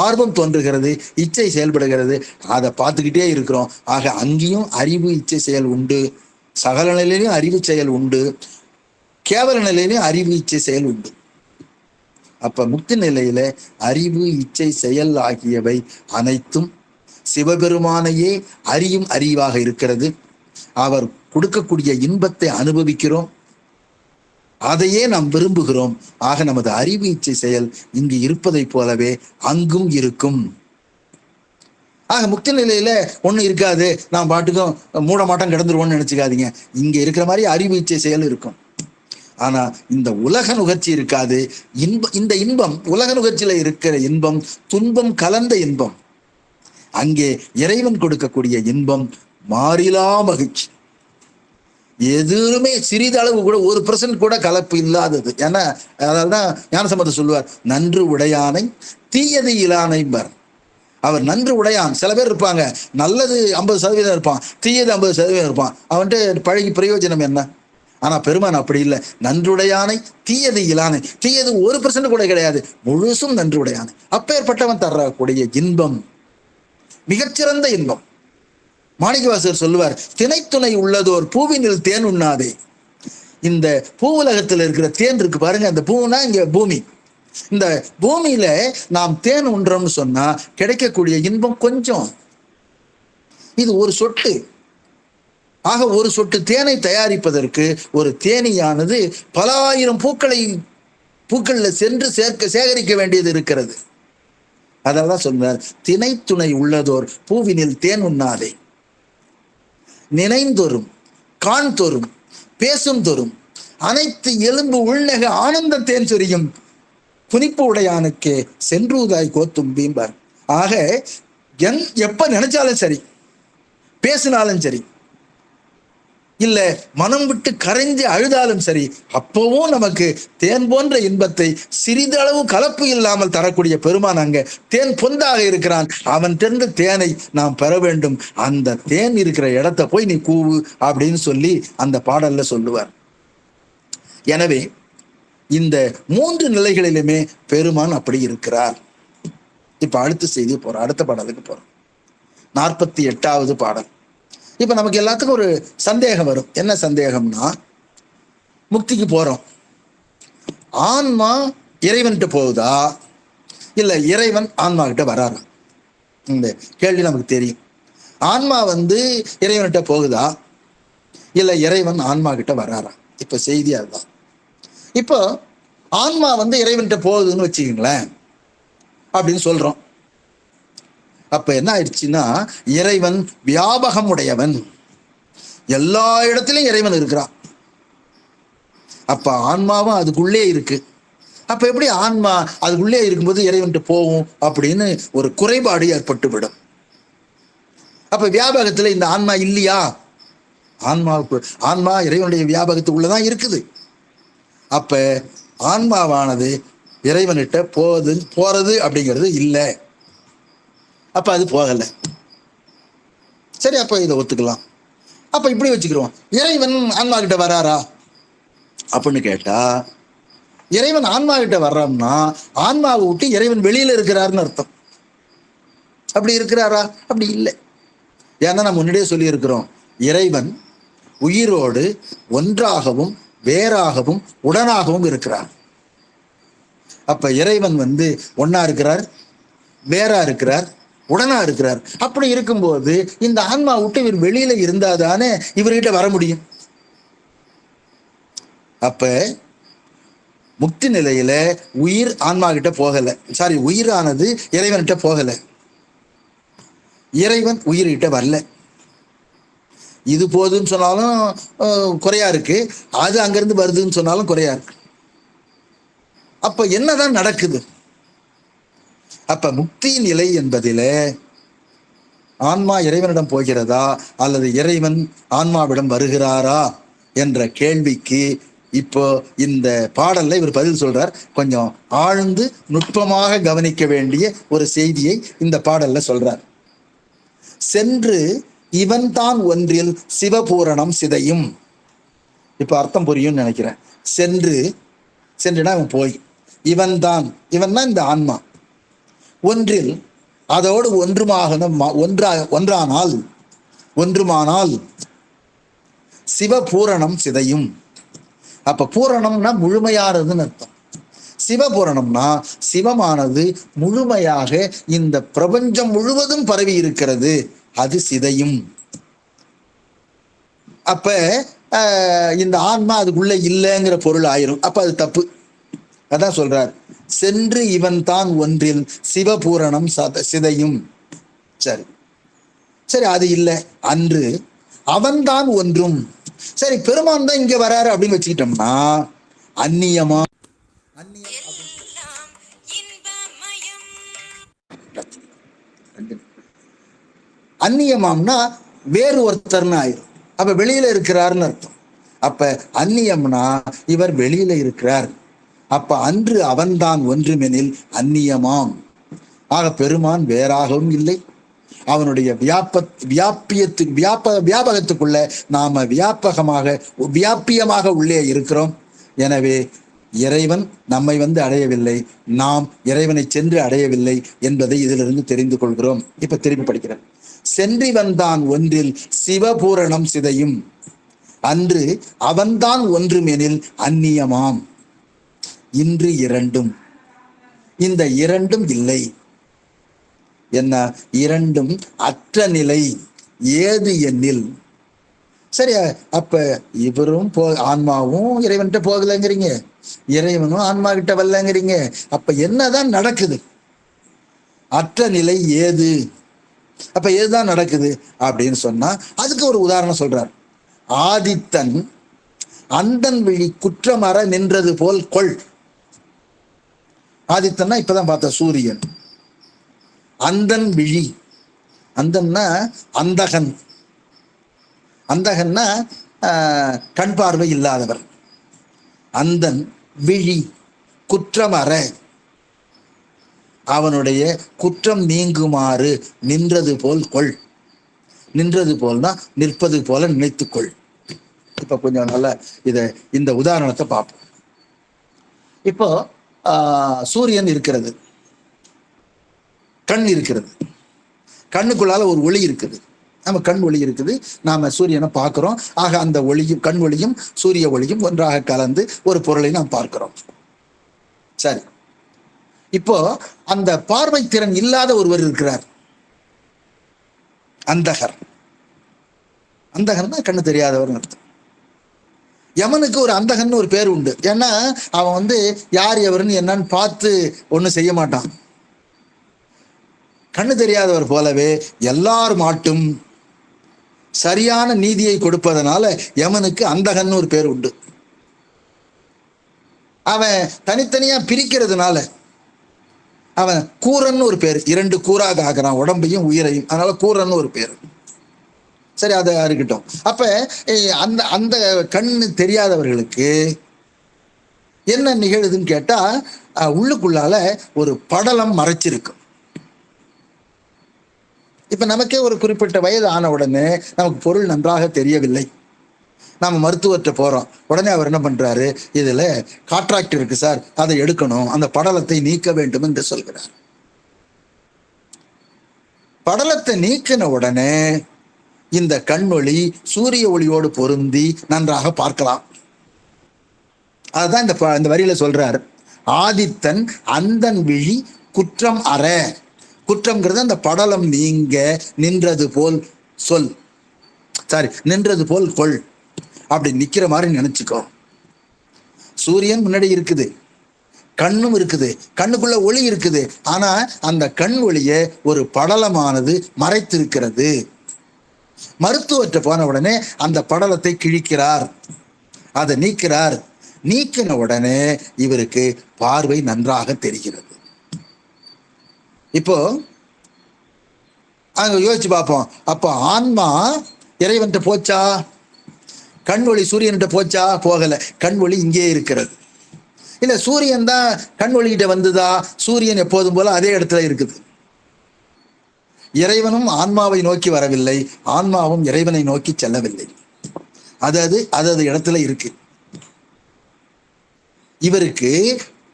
ஆர்வம் தோன்றுகிறது. இச்சை செயல்படுகிறது. அதை பார்த்துக்கிட்டே இருக்கிறோம். ஆக அங்கேயும் அறிவு, இச்சை, செயல் உண்டு. சகல நிலையிலும் அறிவு செயல் உண்டு. கேவல நிலையிலும் அறிவு, இச்சை, செயல் உண்டு. அப்ப முக்தி நிலையில அறிவு, இச்சை, செயல் ஆகியவை அனைத்தும் சிவபெருமானையே அறியும் அறிவாக இருக்கிறது. அவர் கொடுக்கக்கூடிய இன்பத்தை அனுபவிக்கிறோம், அதையே நாம் விரும்புகிறோம். ஆக நமது அறிவு, இச்சை, செயல் இங்கு இருப்பதை போலவே அங்கும் இருக்கும். ஆக முக்தி நிலையில ஒண்ணு இருக்காது, நான் பாட்டுக்கும் மூட மாட்டம் கிடந்துருவோம்னு நினைச்சுக்காதீங்க. இங்க இருக்கிற மாதிரி அறிவு, இச்சை, செயல் இருக்கும். ஆனா இந்த உலக நுகர்ச்சி இருக்காது. இந்த இன்பம், உலக நுகர்ச்சியில இருக்கிற இன்பம் துன்பம் கலந்த இன்பம். அங்கே இறைவன் கொடுக்கக்கூடிய இன்பம் மாறிலா மகிழ்ச்சி. எதுவுமே சிறிதளவு கூட 1% கூட கலப்பு இல்லாதது. ஏன்னா அதனால்தான் ஞானசம்பந்தர் சொல்லுவார், நன்று உடையானை தீயது இலானைம்பர். அவர் நன்று உடையான். சில பேர் இருப்பாங்க, நல்லது 50% இருப்பான், தீயது 50% இருப்பான். அவன்கிட்ட பழகி பிரயோஜனம் என்ன? ஆனா பெருமான் அப்படி இல்லை. நன்றுடையானை தீயது இலானை. தீயது 1% கூட கிடையாது, முழுசும் நன்றுடையானை. அப்பேற்பட்டவன் தரக்கூடிய இன்பம் மிகச்சிறந்த இன்பம். மாணிக்கவாசகர் சொல்லுவார், திணைத்துணை உள்ளதோர் பூவினில் தேன் உண்ணாதே. இந்த பூ உலகத்தில் இருக்கிற தேன் இருக்கு பாருங்க, அந்த பூனா இங்க பூமி. இந்த பூமியில நாம் தேன் உண்றோம்னு சொன்னா கிடைக்கக்கூடிய இன்பம் கொஞ்சம். இது ஒரு சொட்டு. ஆக ஒரு சொட்டு தேனை தயாரிப்பதற்கு ஒரு தேனீயானது பல ஆயிரம் பூக்கள்ல சென்று சேகரிக்க வேண்டியது இருக்கிறது. அதெல்லாம் சொன்னார், திணைத்துணை உள்ளதோர் பூவினில் தேன் உண்ணாதே. நினைந்தொரும் காண்தொரும் பேசும் தொரும் அனைத்து எலும்பு உள்நக ஆனந்த தேன் சொரியும் புனிப்பு உடையானுக்கே சென்றூதாய் கோத்தும் பீம்பார். ஆக எப்ப நினைச்சாலும் சரி, பேசினாலும் சரி, இல்ல மனம் விட்டு கரைந்து அழுதாலும் சரி, அப்பவும் நமக்கு தேன் போன்ற இன்பத்தை சிறிதளவு கலப்பு இல்லாமல் தரக்கூடிய பெருமான் அங்க தேன் பொந்தாக இருக்கிறான். அவன் தெரிந்த தேனை நாம் பெற வேண்டும். அந்த தேன் இருக்கிற இடத்த போய் நீ கூவு அப்படின்னு சொல்லி அந்த பாடல்ல சொல்லுவார். எனவே இந்த 3 நிலைகளிலுமே பெருமான் அப்படி இருக்கிறார். இப்ப அடுத்த செய்தி போறோம், அடுத்த பாடலுக்கு போறோம். 48வது பாடல். இப்ப நமக்கு எல்லாத்துக்கும் ஒரு சந்தேகம் வரும். என்ன சந்தேகம்னா, முக்திக்கு போறோம், ஆன்மா இறைவன்கிட்ட போகுதா இல்ல இறைவன் ஆன்மா கிட்ட வராரா? இந்த கேள்வி நமக்கு தெரியும். ஆன்மா இறைவன்கிட்ட போகுதா இல்ல இறைவன் ஆன்மா கிட்ட வராரா? இப்ப செய்தி அதுதான். இப்போ ஆன்மா இறைவன்கிட்ட போகுதுன்னு வச்சுக்கீங்களேன் அப்படின்னு சொல்றோம். அப்ப என்ன ஆயிடுச்சுன்னா, இறைவன் வியாபகம் உடையவன், எல்லா இடத்திலும் இறைவன் இருக்கிறான். அப்ப ஆன்மாவும் அதுக்குள்ளே இருக்கு. அப்ப எப்படி ஆன்மா அதுக்குள்ளே இருக்கும்போது இறைவன்ட்டு போகும் அப்படின்னு ஒரு குறைபாடு ஏற்பட்டு விடும். அப்ப வியாபகத்துல இந்த ஆன்மா இல்லையா? ஆன்மா இறைவனுடைய வியாபகத்துக்குள்ளதான் இருக்குது. அப்ப ஆன்மாவானது இறைவன்கிட்ட போறது அப்படிங்கிறது இல்லை. அப்ப அது போகல. சரி, அப்ப இதை ஒத்துக்கலாம். அப்ப இப்படி வச்சுக்கிறோம், இறைவன் ஆன்மா கிட்ட வராரா அப்படின்னு கேட்டா, இறைவன் ஆன்மா கிட்ட வர்றோம்னா ஆன்மாவை விட்டு இறைவன் வெளியில இருக்கிறாருன்னு அர்த்தம். அப்படி இருக்கிறாரா? அப்படி இல்லை. ஏன்னா நம்ம முன்னாடியே சொல்லி இருக்கிறோம், இறைவன் உயிரோடு ஒன்றாகவும் வேறாகவும் உடனாகவும் இருக்கிறார். அப்ப இறைவன் ஒன்னா இருக்கிறார், வேறா இருக்கிறார், உடனா இருக்கிறார். அப்படி இருக்கும்போது இந்த ஆன்மா விட்டு இவர் வெளியில இருந்தாதானே இவர்கிட்ட வர முடியும். அப்ப முக்தி நிலையில உயிர் ஆன்மா கிட்ட போகல, உயிரானது இறைவன்கிட்ட போகல, இறைவன் உயிர்கிட்ட வரல. இது போதுன்னு சொன்னாலும் குறையா இருக்கு, அது அங்கிருந்து வருதுன்னு சொன்னாலும் குறையா இருக்கு. அப்ப என்னதான் நடக்குது? அப்ப முக்தி நிலை என்பதில ஆன்மா இறைவனிடம் போகிறதா அல்லது இறைவன் ஆன்மாவிடம் வருகிறாரா என்ற கேள்விக்கு இப்போ இந்த பாடல்ல இவர் பதில் சொல்றார். கொஞ்சம் ஆழ்ந்து நுட்பமாக கவனிக்க வேண்டிய ஒரு செய்தியை இந்த பாடல்ல சொல்றார். சென்று இவன் தான் ஒன்றில் சிவபூரணம் சிதையும். இப்ப அர்த்தம் புரியும் நினைக்கிறேன். சென்றுனா அவன் போய், இவன் தான், இவன்னா இந்த ஆன்மா ஒன்றில், அதோடு ஒன்றுமானால் சிவபூரணம் சிதையும். அப்ப பூரணம்னா முழுமையானதுன்னு அர்த்தம். சிவபூரணம்னா சிவமானது முழுமையாக இந்த பிரபஞ்சம் முழுவதும் பரவி இருக்கிறது, அது சிதையும். அப்ப இந்த ஆன்மா அதுக்குள்ள இல்லைங்கிற பொருள் ஆயிரும். அப்ப அது தப்பு. அதான் சொல்றார், சென்று இவன் தான் ஒன்றில் சிவபூரணம் சிதையும். சரி அது இல்லை, அன்று அவன்தான் ஒன்றும். சரி, பெருமான் தான் இங்க வராரு அப்படின்னு வச்சுக்கிட்டோம்னா அந்நியமா, அந்நியமாம்னா வேறு ஒருத்தர்னு ஆயிரும். அப்ப வெளியில இருக்கிறார்னு அர்த்தம். அப்ப அந்நியம்னா இவர் வெளியில இருக்கிறார். அப்ப அன்று அவன்தான் ஒன்றுமெனில் அந்நியமாம். ஆக பெருமான் வேறாகவும் இல்லை, அவனுடைய வியாபகத்துக்குள்ள நாம வியாபியமாக உள்ளே இருக்கிறோம். எனவே இறைவன் நம்மை அடையவில்லை, நாம் இறைவனை சென்று அடையவில்லை என்பதை இதிலிருந்து தெரிந்து கொள்கிறோம். இப்ப திருப்பி படிக்கிறேன். சென்றிவன் தான் ஒன்றில் சிவபூரணம் சிதையும், அன்று அவன்தான் ஒன்றுமெனில் அந்நியமாம். இன்று இரண்டும், இந்த இரண்டும் இல்லை. என்ன? இரண்டும் அற்ற நிலை ஏது எண்ணில். சரி, அப்ப இவரும் ஆன்மாவும் இறைவன்கிட்ட போகலைங்கிறீங்க, இறைவனும் ஆன்மா கிட்ட வரலங்கிறீங்க. அப்ப என்னதான் நடக்குது? அற்ற நிலை ஏது? அப்ப ஏதுதான் நடக்குது அப்படின்னு சொன்னா அதுக்கு ஒரு உதாரணம் சொல்றார். ஆதித்தன் அந்தன் விழி குற்றமற நின்றது போல் கொள். ஆதித்தன்னா இப்பதான் பார்த்த சூரியன். அந்தன் விழி, அந்தன்னா அந்தகன், அந்தகன்னா கண் பார்வை இல்லாதவர். அந்தன் விழி குற்றமற, அவனுடைய குற்றம் நீங்குமாறு நின்றது போல் கொள். நின்றது போல்னா நிற்பது போல நினைத்துக்கொள். இப்ப கொஞ்சம் நல்லா இந்த உதாரணத்தை பார்ப்போம். இப்போ சூரியன் இருக்கிறது, கண் இருக்கிறது, கண்ணுக்குள்ளால ஒரு ஒளி இருக்குது, நம்ம கண் ஒளி இருக்குது, நாம சூரியனை பார்க்கிறோம். ஆக அந்த ஒளியும் கண் ஒளியும் சூரிய ஒளியும் ஒன்றாக கலந்து ஒரு பொருளை நாம் பார்க்கிறோம். சரி, இப்போ அந்த பார்வை திறன் இல்லாத ஒருவர் இருக்கிறார், அந்தகர். அந்தகர்னா கண்ணு தெரியாதவர் அர்த்தம். யமனுக்கு ஒரு அந்தகன்னு ஒரு பேர் உண்டு. ஏன்னா அவன் யார் எவருன்னு என்னன்னு பார்த்து ஒன்றும் செய்ய மாட்டான். கண்ணு தெரியாதவர் போலவே எல்லார் மாட்டும் சரியான நீதியை கொடுப்பதனால யமனுக்கு அந்தகன்னு ஒரு பேர் உண்டு. அவன் தனித்தனியா பிரிக்கிறதுனால அவன் கூரன்னு ஒரு பேர், இரண்டு கூறாக ஆகிறான் உடம்பையும் உயிரையும், அதனால கூரன்னு ஒரு பேர். சரி, அது இருக்கட்டும். அப்ப அந்த கண்ணு தெரியாதவர்களுக்கு என்ன நிகழுதுன்னு கேட்டா உள்ளுக்குள்ளால ஒரு படலம் மறைச்சிருக்கு. இப்ப நமக்கே ஒரு குறிப்பிட்ட வயது ஆன உடனே நமக்கு பொருள் நன்றாக தெரியவில்லை, நாம மருத்துவர்கிட்ட போறோம். உடனே அவர் என்ன பண்றாரு, இதுல காட்ராக்ட் இருக்கு சார், அதை எடுக்கணும், அந்த படலத்தை நீக்க வேண்டும் என்று சொல்கிறார். படலத்தை நீக்கின உடனே இந்த கண்ணொளி சூரிய ஒளியோடு பொருந்தி நன்றாக பார்க்கலாம். அதுதான் இந்த வரியில சொல்றார், ஆதித்தன் அந்தன் விழி குற்றம் அற. குற்றம்ங்கிறது அந்த படலம் நீங்க நின்றது போல் சொல், நின்றது போல் கொள். அப்படி நிக்கிற மாதிரி நினைச்சுக்கோ. சூரியன் முன்னாடி இருக்குது, கண்ணும் இருக்குது, கண்ணுக்குள்ள ஒளி இருக்குது. ஆனா அந்த கண் ஒளிய ஒரு படலமானது மறைத்திருக்கிறது. மருத்துவற்ற போன உடனே அந்த படலத்தை கிழிக்கிறார், அதை நீக்கிறார். நீக்கின உடனே இவருக்கு பார்வை நன்றாக தெரிகிறது. இப்போ அங்க யோசிச்சு பார்ப்போம். அப்போ ஆன்மா இறைவன்கிட்ட போச்சா? கண் ஒளி சூரியன்கிட்ட போச்சா? போகல. கண் ஒளி இங்கே இருக்கிறது. இல்ல சூரியன் தான் கண் ஒளிகிட்ட வந்ததா? சூரியன் எப்போதும் போல அதே இடத்துல இருக்குது. இறைவனும் ஆன்மாவை நோக்கி வரவில்லை, ஆன்மாவும் இறைவனை நோக்கி செல்லவில்லை. அது இடத்துல இருக்கு. இவருக்கு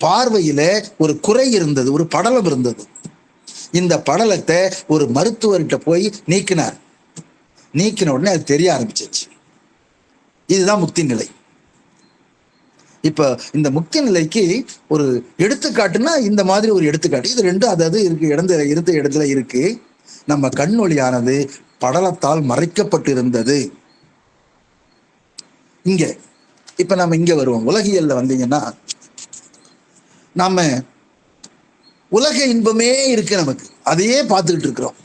பார்வையில ஒரு குறை இருந்தது, ஒரு படலம் இருந்தது. இந்த படலத்தை ஒரு மருத்துவர்கிட்ட போய் நீக்கினார். நீக்கின உடனே அது தெரிய ஆரம்பிச்சிச்சு. இதுதான் முக்தி நிலை. இப்ப இந்த முக்தி நிலைக்கு ஒரு எடுத்துக்காட்டுன்னா இந்த மாதிரி ஒரு எடுத்துக்காட்டு. இது ரெண்டும் அதாவது இருக்கு, இருந்த இடத்துல இருக்கு. நம்ம கண்ணொளியானது படலத்தால் மறைக்கப்பட்டு இருந்தது. இங்க இப்ப நம்ம இங்க வருவோம். உலகியல்ல வந்தீங்கன்னா நாம உலக இன்பமே இருக்கு, நமக்கு அதையே பார்த்துக்கிட்டு இருக்கிறோம்,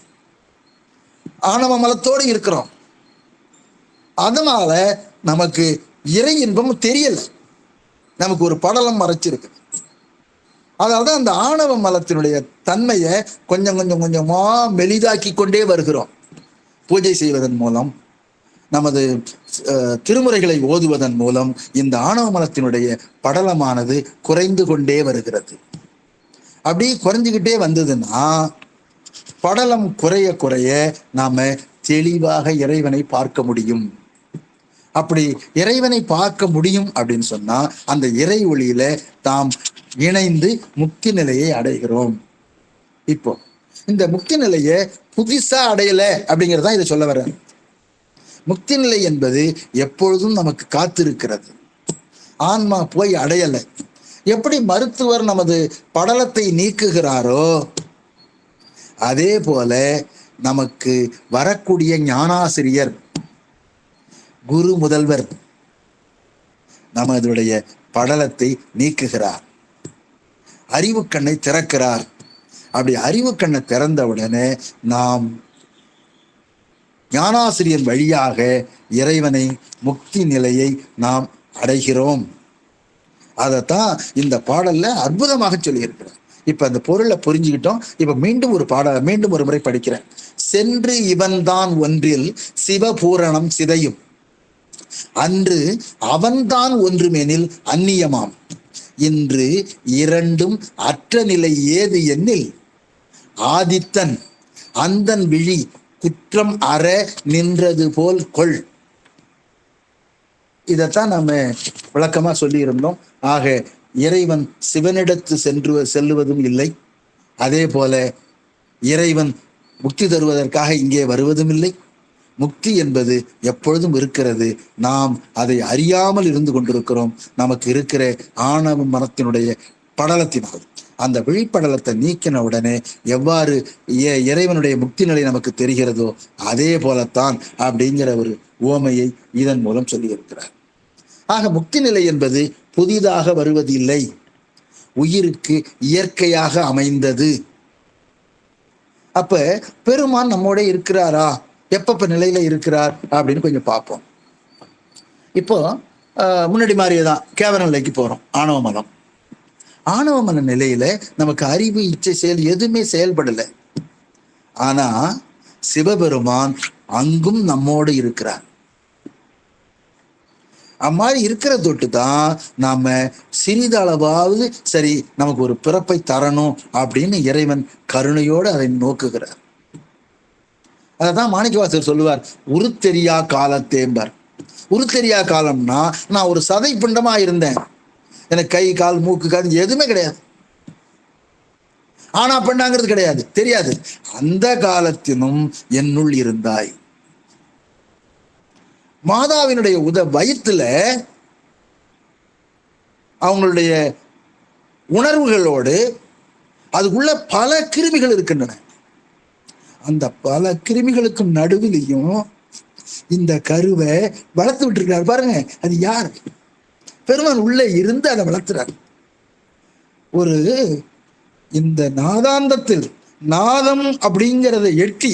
ஆணவ மலத்தோடு இருக்கிறோம். அதனால நமக்கு இறை இன்பம் தெரியல, நமக்கு ஒரு படலம் மறைச்சிருக்கு. அதனால்தான் அந்த ஆணவ மலத்தினுடைய தன்மையை கொஞ்சம் கொஞ்சம் கொஞ்சமா மெலிதாக்கி கொண்டே வருகிறோம். பூஜை செய்வதன் மூலம், நமது திருமுறைகளை ஓதுவதன் மூலம் இந்த ஆணவ மலத்தினுடைய படலமானது குறைந்து கொண்டே வருகிறது. அப்படி குறைஞ்சுக்கிட்டே வந்ததுன்னா படலம் குறைய குறைய நாம தெளிவாக இறைவனை பார்க்க முடியும். அப்படி இறைவனை பார்க்க முடியும் அப்படின்னு சொன்னா அந்த இறை ஒளியில தாம் இணைந்து முக்தி நிலையை அடைகிறோம். இப்போ இந்த முக்தி நிலையை புதுசா அடையல அப்படிங்கிறதா இதை சொல்ல வர்ற. முக்தி நிலை என்பது எப்பொழுதும் நமக்கு காத்திருக்கிறது. ஆன்மா போய் அடையல. எப்படி மருத்துவர் நமது படலத்தை நீக்குகிறாரோ அதே போல நமக்கு வரக்கூடிய ஞானாசிரியர், குரு முதல்வர் நமதுடைய படலத்தை நீக்குகிறார், அறிவு கண்ணை திறக்கிறார். அப்படி அறிவு கண்ணை திறந்த உடனே நாம் ஞானாசிரியர் வழியாக இறைவனை முக்தி நிலையை நாம் அடைகிறோம். அதைத்தான் இந்த பாடல்ல அற்புதமாக சொல்லியிருக்கிறார். இப்ப அந்த பொருளை புரிஞ்சுக்கிட்டோம். இப்ப மீண்டும் ஒரு முறை படிக்கிறேன். சென்று இவன்தான் ஒன்றில் சிவபூரணம் சிதையும், அன்று அவன்தான் ஒன்றுமெனில் அந்நியமாம், இன்று இரண்டும் அற்ற நிலை ஏது எண்ணில் ஆதித்தன் அந்தன் விழி குற்றம் அற நின்றது போல் கொள். இதைத்தான் நம்ம விளக்கமா சொல்லி இருந்தோம். ஆக இறைவன் சிவனிடத்து செல்லுவதும் இல்லை, அதே போல இறைவன் முக்தி தருவதற்காக இங்கே வருவதும் இல்லை. முக்தி என்பது எப்பொழுதும் இருக்கிறது. நாம் அதை அறியாமல் இருந்து கொண்டிருக்கிறோம். நமக்கு இருக்கிற ஆணவ மனத்தினுடைய படலத்தினால். அந்த விழிப்படலத்தை நீக்கின உடனே எவ்வாறு இறைவனுடைய முக்தி நிலை நமக்கு தெரிகிறதோ அதே போலத்தான் அப்படிங்கிற ஒரு உவமையை இதன் மூலம் சொல்லி இருக்கிறார். ஆக முக்தி நிலை என்பது புதிதாக வருவது இல்லை, உயிருக்கு இயற்கையாக அமைந்தது. அப்ப பெருமான் நம்மோட இருக்கிறாரா, எப்பப்ப நிலையில இருக்கிறார் அப்படின்னு கொஞ்சம் பார்ப்போம். இப்போ முன்னாடி மாதிரியேதான் கேவல நிலைக்கு போறோம். ஆணவ மலம், ஆணவ மன நிலையில நமக்கு அறிவு இச்சை செயல் எதுவுமே செயல்படலை. ஆனா சிவபெருமான் அங்கும் நம்மோடு இருக்கிறார். அம்மாதிரி இருக்கிற தொட்டு தான் நாம சிறிதளவாவது சரி நமக்கு ஒரு பிறப்பை தரணும் அப்படின்னு இறைவன் கருணையோடு அதை நோக்குகிறார். அதான் மாணிக்கவாசகர் சொல்லுவார், உருத்தெரியா காலத்தேம்பார். உருத்தெரியா காலம்னா நான் ஒரு சதை பிண்டமா இருந்தேன், எனக்கு கை கால் மூக்கு காது எதுவுமே கிடையாது. ஆனா பெண்ணாங்கிறது கிடையாது, தெரியாது. அந்த காலத்தினும் என்னுள் இருந்தாய். மாதாவினுடைய வயிற்றுல அவங்களுடைய உணர்வுகளோடு அதுக்குள்ள பல கிருமிகள் இருக்கின்றன. அந்த பல கிருமிகளுக்கும் நடுவிலையும் இந்த கருவை வளர்த்து விட்டுருக்காரு பாருங்க. அது யார்? பெருமான் உள்ள இருந்து அதை வளர்த்துறாரு. ஒரு இந்த நாதாந்தத்தில் நாதம் அப்படிங்கிறத எட்டி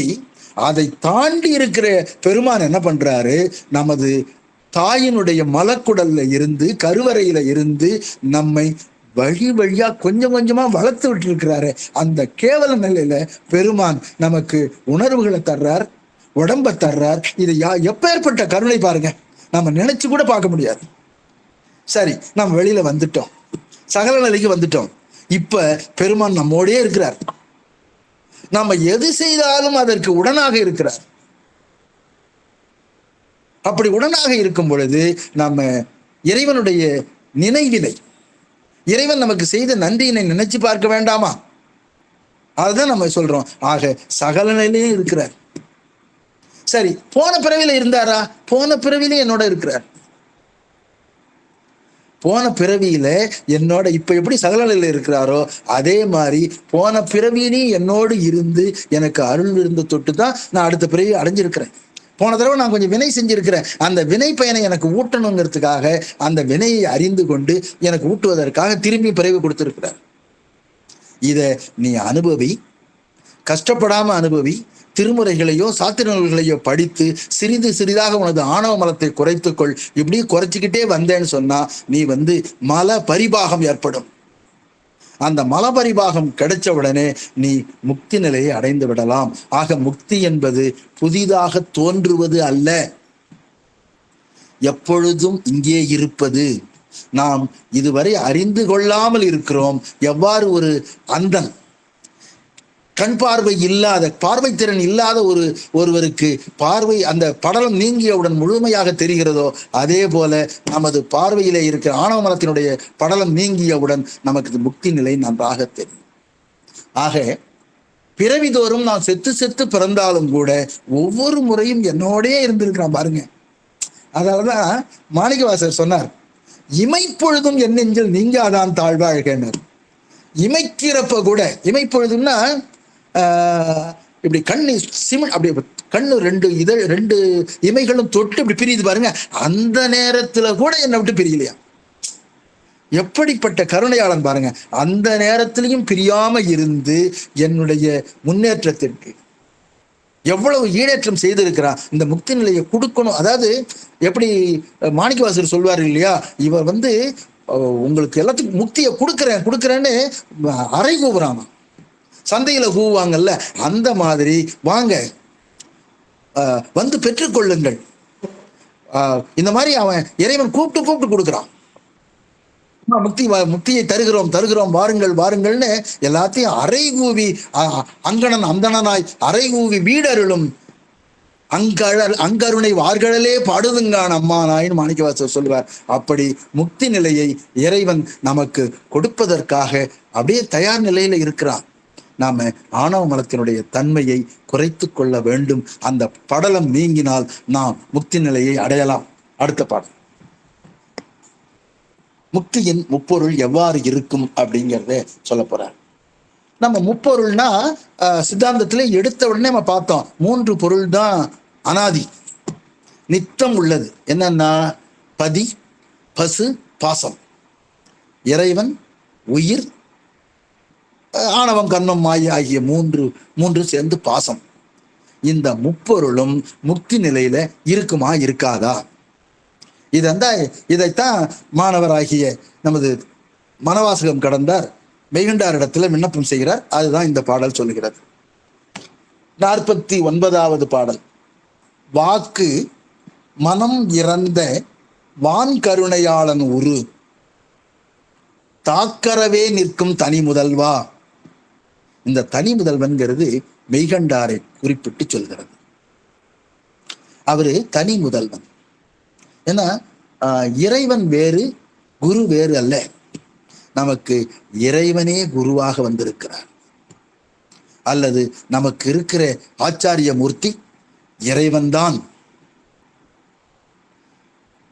அதை தாண்டி இருக்கிற பெருமான் என்ன பண்றாரு, நமது தாயினுடைய மலக்குடல்ல இருந்து கருவறையில இருந்து நம்மை வழி வழியா கொஞ்சம் கொஞ்சமா வளர்த்து விட்டு இருக்கிறாரு. அந்த கேவல நிலையில பெருமான் நமக்கு உணர்வுகளை தர்றார், உடம்ப தர்றார். இது எப்பேற்பட்ட கருணை பாருங்க, நம்ம நினைச்சு கூட பார்க்க முடியாது. சரி, நம்ம வெளியில வந்துட்டோம், சகல நிலைக்கு வந்துட்டோம். இப்ப பெருமான் நம்மோடே இருக்கிறார். நம்ம எது செய்தாலும் அதற்கு உடனாக இருக்கிறார். அப்படி உடனாக இருக்கும் பொழுது நம்ம இறைவனுடைய நினைவினை, இறைவன் நமக்கு செய்த நன்றியினை நினைச்சு பார்க்க வேண்டாமா? அதுதான் நம்ம சொல்றோம். ஆக சகல நிலையிலும் இருக்கிறார். சரி, போன பிறவியில இருந்தாரா? போன பிறவியில என்னோட இருக்கிறார். போன பிறவியில என்னோட இப்ப எப்படி சகல நிலையில இருக்கிறாரோ அதே மாதிரி போன பிறவியிலையும் என்னோடு இருந்து எனக்கு அருள் இருந்த தொட்டு தான் நான் அடுத்த பிறவி அடைஞ்சிருக்கிறேன். போன தடவை நான் கொஞ்சம் வினை செஞ்சிருக்கிறேன். அந்த வினை பயனை எனக்கு ஊட்டணுங்கிறதுக்காக அந்த வினையை அறிந்து கொண்டு எனக்கு ஊட்டுவதற்காக திரும்பி பிறவி கொடுத்திருக்கிறார். இத நீ அனுபவி, கஷ்டப்படாம அனுபவி. திருமுறைகளையோ சாத்திர நூல்களையோ படித்து சிறிது சிறிதாக உனது ஆணவ மலத்தை குறைத்துக்கொள். இப்படி குறைச்சிக்கிட்டே வந்தேன்னு சொன்னா நீ மல பரிபாகம் ஏற்படும். அந்த மல பரிபாகம் கிடைச்ச உடனே நீ முக்தி நிலையை அடைந்து விடலாம். ஆக முக்தி என்பது புதிதாக தோன்றுவது அல்ல, எப்பொழுதும் இங்கே இருப்பது. நாம் இதுவரை அறிந்து கொள்ளாமல் இருக்கிறோம். எவ்வாறு ஒரு அந்தன், கண் பார்வை இல்லாத, பார்வை திறன் இல்லாத ஒருவருக்கு பார்வை அந்த படலம் நீங்கியவுடன் முழுமையாக தெரிகிறதோ அதே போல நமது பார்வையிலே இருக்கிற ஆணவ மலத்தினுடைய படலம் நீங்கியவுடன் நமக்கு முக்தி நிலை நன்றாக தெரியும். ஆக பிறவிதோறும் நான் செத்து செத்து பிறந்தாலும் கூட ஒவ்வொரு முறையும் என்னோடே இருந்திருக்கிறான் பாருங்க. அதனாலதான் மாணிக்கவாசகர் சொன்னார், இமைப்பொழுதும் என் நெஞ்சில் நீங்காதான் தாழ்வாழ்கினர். இமைக்கிறப்ப கூட, இமைப்பொழுதும்னா இப்படி கண்ணு அப்படி கண்ணு ரெண்டு இமைகளும் தொட்டு இப்படி பிரியுது பாருங்க. அந்த நேரத்துல கூட என்னை விட்டு பிரியலையா? எப்படிப்பட்ட கருணையாளன் பாருங்க. அந்த நேரத்திலையும் பிரியாம இருந்து என்னுடைய முன்னேற்றத்திற்கு எவ்வளவு ஈடேற்றம் செய்திருக்கிறான். இந்த முக்தி நிலையை கொடுக்கணும். அதாவது எப்படி மாணிக்கவாசகர் சொல்வார் இல்லையா, இவர் உங்களுக்கு எல்லாத்துக்கும் முக்தியை கொடுக்குறேன்னு அறை கூவுறான். சந்தையில கூவாங்கல்ல, அந்த மாதிரி வாங்க பெற்றுக்கொள்ளுங்கள். இந்த மாதிரி அவன் இறைவன் கூப்பிட்டு கொடுக்குறான். முக்தியை தருகிறோம் வாருங்கள்னு எல்லாத்தையும் அறை கூவி அந்தணனாய் அறை கூவி வீடருளும் அங்கருணை வார்களே பாடுதுங்கான் அம்மா நாயின்னு மாணிக்கவாசகர் சொல்லுவார். அப்படி முக்தி நிலையை இறைவன் நமக்கு கொடுப்பதற்காக அப்படியே தயார் நிலையில இருக்கிறான். நாம ஆணவ மலத்தினுடைய தன்மையை குறைத்து கொள்ள வேண்டும். அந்த படலம் நீங்கினால் நாம் முக்தி நிலையை அடையலாம். அடுத்த பாடம், முக்தியின் முப்பொருள் எவ்வாறு இருக்கும் அப்படிங்கிறத சொல்ல போறார். நம்ம முப்பொருள்னா சித்தாந்தத்திலே எடுத்த உடனே நம்ம பார்த்தோம், 3 பொருள் தான் அனாதி நித்தம் உள்ளது. என்னன்னா பதி, பசு, பாசம். இறைவன், உயிர், ஆணவம், கர்மம், மாயை ஆகிய மூன்று சேர்ந்து பாசம். இந்த முப்பொருளும் முக்தி நிலையில இருக்குமா இருக்காதா? இதைத்தான் மாணவராகிய நமது மனவாசகம் கடந்தார் மெய்கண்டார் இடத்துல விண்ணப்பம் செய்கிறார். அதுதான் இந்த பாடல் சொல்லுகிறது. 49வது பாடல். வாக்கு மனம் இறந்த வான் கருணையாளன் உரு தாக்கரவே நிற்கும் தனி முதல்வா. இந்த தனி முதல்வன்கிறது மெய்கண்டாரை குறிப்பிட்டு சொல்கிறது. அவரு தனி முதல்வன். ஏன்னா இறைவன் வேறு, குரு வேறு அல்ல. நமக்கு இறைவனே குருவாக வந்திருக்கிறார். அல்லது நமக்கு இருக்கிற ஆச்சாரிய மூர்த்தி இறைவன்தான்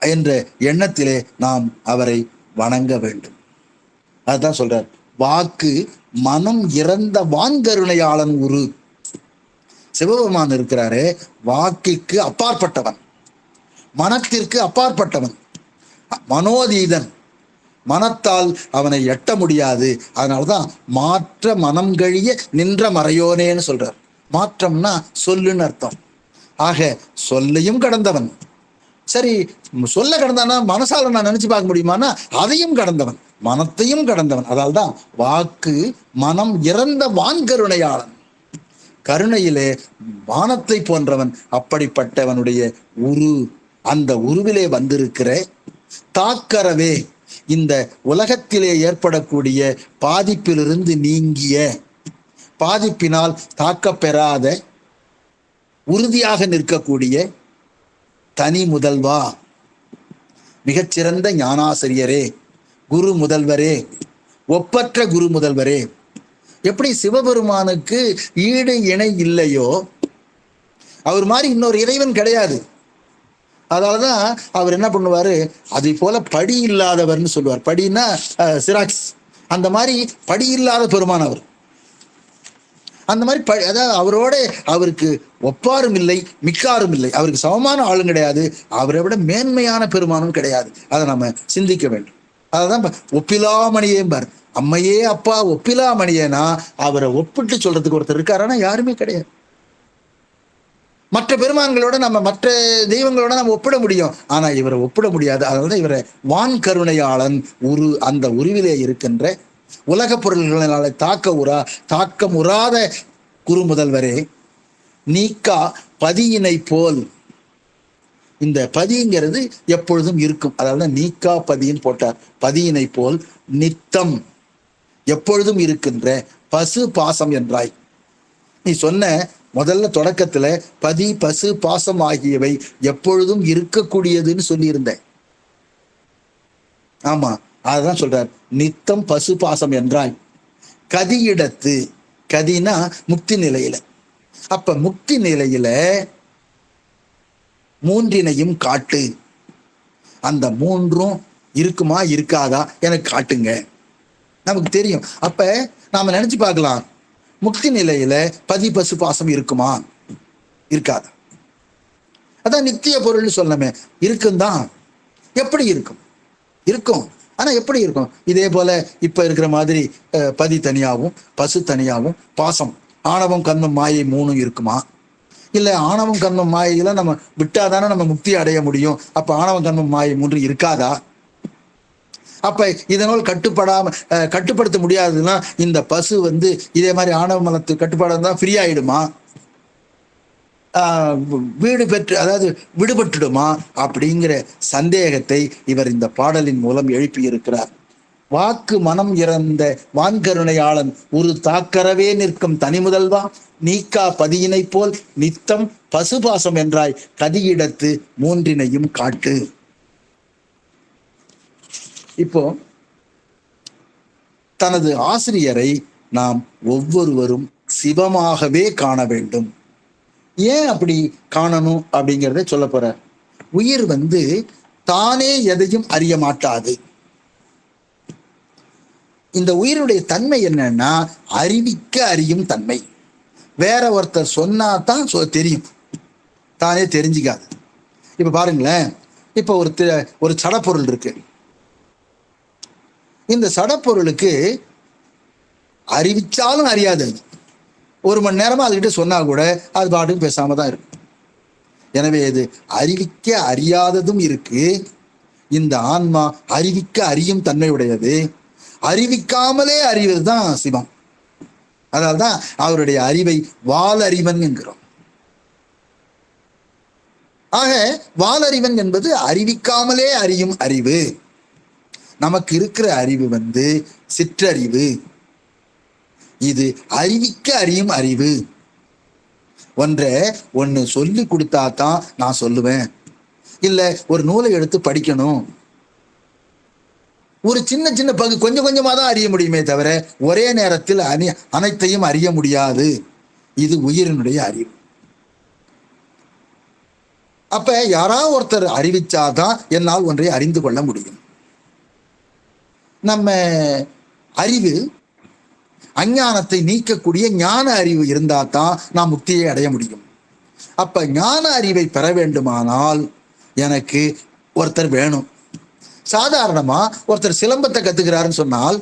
என்ற எண்ணத்திலே நாம் அவரை வணங்க வேண்டும். அதுதான் சொல்றார், வாக்கு மனம் இறந்த வான்கருணையாளன் உரு. சிவபெருமான் இருக்கிறாரு, வாக்கிற்கு அப்பாற்பட்டவன், மனத்திற்கு அப்பாற்பட்டவன், மனோதீதன், மனத்தால் அவனை எட்ட முடியாது. அதனாலதான் மாற்ற மனம் கழிய நின்ற மறையோனேன்னு சொல்றார். மாற்றம்னா சொல்லுன்னு அர்த்தம். ஆக சொல்லையும் கடந்தவன். சரி, சொல்ல கடந்தானா மனசால நான் நினைச்சு பார்க்க முடியுமானா அதையும் கடந்தவன், மனத்தையும் கடந்தவன். அதால்தான் வாக்கு மனம் இறந்த வான்கருணையாளன், கருணையிலே வானத்தை போன்றவன். அப்படிப்பட்டவனுடைய உரு, அந்த உருவிலே வந்திருக்கிற தாக்கரவே, இந்த உலகத்திலே ஏற்படக்கூடிய பாதிப்பிலிருந்து நீங்கிய, பாதிப்பினால் தாக்கப்பெறாத உறுதியாக நிற்கக்கூடிய தனி முதல்வா, மிகச்சிறந்த ஞானாசிரியரே, குரு முதல்வரே, ஒப்பற்ற குரு முதல்வரே. எப்படி சிவபெருமானுக்கு ஈடு இணை இல்லையோ, அவர் மாதிரி இன்னொரு இறைவன் கிடையாது. அதனாலதான் அவர் என்ன பண்ணுவாரு, அதை போல படி இல்லாதவர்னு சொல்லுவார். படின்னா சிராக்ஸ், அந்த மாதிரி படி இல்லாத பெருமான் அவர். அந்த மாதிரி அதாவது அவரோட அவருக்கு ஒப்பாரும் இல்லை, மிக்காரும் இல்லை. அவருக்கு சமமான ஆளும் கிடையாது, அவரை விட மேன்மையான பெருமானும் கிடையாது. அதை நம்ம சிந்திக்க வேண்டும். அதான் ஒப்பிலாமணியேம்பார். அம்மையே அப்பா ஒப்பிலாமணியேனா அவரை ஒப்பிட்டு சொல்றதுக்கு ஒருத்தர் இருக்காருன்னா யாருமே கிடையாது. மற்ற பெருமான்களோட நம்ம, மற்ற தெய்வங்களோட நம்ம ஒப்பிட முடியும், ஆனா இவரை ஒப்பிட முடியாது. அதனால இவரை வான் கருணையாளன் உரு, அந்த உருவிலே இருக்கின்ற உலக பொருள்களினால தாக்கம் உறாத குரு முதல்வரே, நீக்கா பதியினை போல். இந்த பதிங்கிறது எப்பொழுதும் இருக்கும், அதாவது நீக்கா பதின்னு போட்டார். பதியினை போல் நித்தம் எப்பொழுதும் இருக்கின்ற பசு பாசம் என்றாய். நீ சொன்ன முதல்ல தொடக்கத்துல பதி பசு பாசம் ஆகியவை எப்பொழுதும் இருக்கக்கூடியதுன்னு சொல்லியிருந்த. ஆமா, அதுதான் சொல்றார், நித்தம் பசு பாசம் என்றாய். கதியிடத்து, கதினா முக்தி நிலையில. அப்ப முக்தி நிலையில மூன்றினையும் காட்டு. அந்த மூன்றும் இருக்குமா இருக்காதா எனக்கு காட்டுங்க. நமக்கு தெரியும். அப்ப நாம நினைச்சு பார்க்கலாம், முக்தி நிலையில பதி பசு பாசம் இருக்குமா இருக்காதா? அதான் நித்திய பொருள்னு சொல்லமே. இருக்கும்தான். எப்படி இருக்கும்? இருக்கும். ஆனா எப்படி இருக்கும்? இதே போல இப்ப இருக்கிற மாதிரி பதி தனியாவும் பசு தனியாவும் பாசம், ஆணவம் கர்மம் மாயை மூணும் இருக்குமா? இல்ல ஆணவம் கர்மம் மாயையில நம்ம விட்டாதானே நம்ம முக்தி அடைய முடியும். அப்ப ஆணவம் கர்மம் மாயை மூன்று இருக்காதா? அப்ப இதனால் கட்டுப்படுத்த முடியாதுன்னா இந்த பசு இதே மாதிரி ஆணவ மலத்து கட்டுப்பாடு தான் ஃப்ரீ ஆயிடுமா? வீடு பெற்று, அதாவது விடுபட்டுடுமா? அப்படிங்கிற சந்தேகத்தை இவர் இந்த பாடலின் மூலம் எழுப்பி இருக்கிறார். வாக்கு மனம் இறந்த வான்கருணையாளன் ஒரு தாக்கரவே நிற்கும் தனி முதல்வா, நீக்கா பதியினை போல் நித்தம் பசுபாசம் என்றாய். கதியிடத்து மூன்றினையும் காட்டு. இப்போ தனது ஆசிரியரை நாம் ஒவ்வொருவரும் சிவமாகவே காண வேண்டும். ஏன் அப்படி காணணும் அப்படிங்கிறத சொல்ல போற. உயிர் தானே எதையும் அறிய மாட்டாது. இந்த உயிருடைய தன்மை என்னன்னா அறிவிக்க அறியும் தன்மை. வேற ஒருத்தர் சொன்னாதான் தெரியும், தானே தெரிஞ்சுக்காது. இப்ப பாருங்களேன், இப்ப ஒரு சடப்பொருள் இருக்கு. இந்த சடப்பொருளுக்கு அறிவிச்சாலும் அறியாது. ஒரு மணி நேரமா அதுகிட்ட சொன்னா கூட அது பாட்டுக்கு பேசாம தான் இருக்கும். எனவே இது அறிவிக்க அறியாததும் இருக்கு. இந்த ஆன்மா அறிவிக்க அறியும் தன்மையுடையது. அறிவிக்காமலே அறிவதுதான் சிவம். அதனால்தான் அவருடைய அறிவை வாலறிவன் என்கிறோம். ஆக வாலறிவன் என்பது அறிவிக்காமலே அறியும் அறிவு. நமக்கு இருக்கிற அறிவு சிற்றறிவு. இது அறிவிக்க அறியும் அறிவு. ஒன்னு சொல்லி கொடுத்தா தான் நான் சொல்லுவேன். இல்ல ஒரு நூலை எடுத்து படிக்கணும், ஒரு சின்ன சின்ன கொஞ்சம் கொஞ்சமா தான் அறிய முடியுமே தவிர ஒரே நேரத்தில் அனைத்தையும் அறிய முடியாது. இது உயிரினுடைய அறிவு. அப்ப யாராவது ஒருத்தர் அறிவிச்சாதான் என்னால் ஒன்றை அறிந்து கொள்ள முடியும். நம்ம அறிவு அஞ்ஞானத்தை நீக்கக்கூடிய ஞான அறிவு இருந்தா தான் நாம் முக்தியை அடைய முடியும். அப்ப ஞான அறிவை பெற வேண்டுமானால் எனக்கு ஒருத்தர் வேணும். சாதாரணமா ஒருத்தர் சிலம்பத்தை கத்துக்கிறாருன்னு சொன்னால்,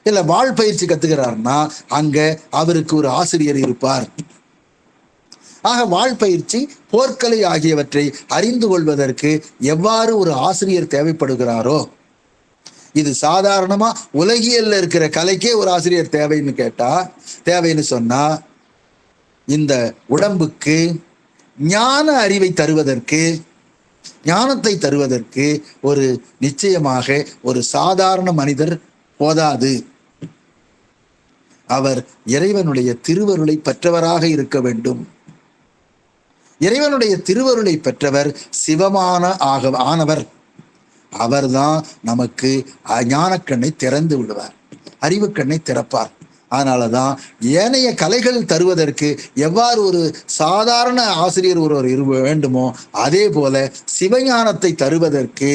இல்ல வாழ் பயிற்சி கத்துக்கிறாருன்னா அங்க அவருக்கு ஒரு ஆசிரியர் இருப்பார். ஆக வாழ் பயிற்சி, போர்க்கலை ஆகியவற்றை அறிந்து கொள்வதற்கு எவ்வாறு ஒரு ஆசிரியர் தேவைப்படுகிறாரோ, இது சாதாரணமா உலகியல்ல இருக்கிற கலைக்கே ஒரு ஆசிரியர் தேவைன்னு சொன்னா, இந்த உடம்புக்கு ஞான அறிவை தருவதற்கு, ஞானத்தை தருவதற்கு ஒரு நிச்சயமாக ஒரு சாதாரண மனிதர் போதாது. அவர் இறைவனுடைய திருவருளை பெற்றவராக இருக்க வேண்டும். இறைவனுடைய திருவருளை பெற்றவர் சிவமான ஆனவர். அவர்தான் நமக்கு ஞானக்கண்ணை திறந்து விடுவார், அறிவுக்கண்ணை திறப்பார். அதனாலதான் ஏனைய கலைகள் தருவதற்கு எவ்வாறு ஒரு சாதாரண ஆசிரியர் ஒருவர் வேண்டுமோ, அதே போல சிவஞானத்தை தருவதற்கு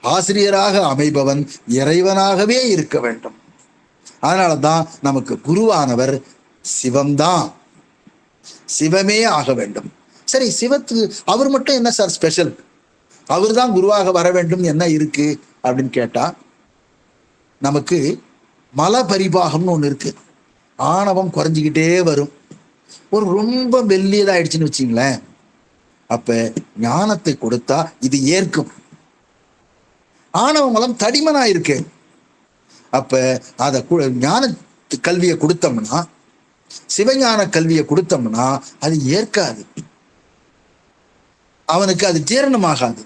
ஆசிரியராக அமைபவன் இறைவனாகவே இருக்க வேண்டும். அதனாலதான் நமக்கு குருவானவர் சிவம்தான், சிவமே ஆக வேண்டும். சரி, சிவத்துக்கு அவர் மட்டும் என்ன சார் ஸ்பெஷல், அவர் தான் குருவாக வர வேண்டும் என்ன இருக்கு அப்படின்னு கேட்டா, நமக்கு மல பரிபாகம்னு ஒண்ணு இருக்கு. ஆணவம் குறைஞ்சிக்கிட்டே வரும். ஒரு ரொம்ப மெல்லியதாயிடுச்சுன்னு வச்சுங்களேன், அப்ப ஞானத்தை கொடுத்தா இது ஏற்கும். ஆணவமலம் தடிமனா இருக்கு. அப்ப அத ஞான கல்வியை கொடுத்தோம்னா, சிவஞான கல்வியை கொடுத்தோம்னா அது ஏற்காது, அவனுக்கு அது ஜீரணமாகாது.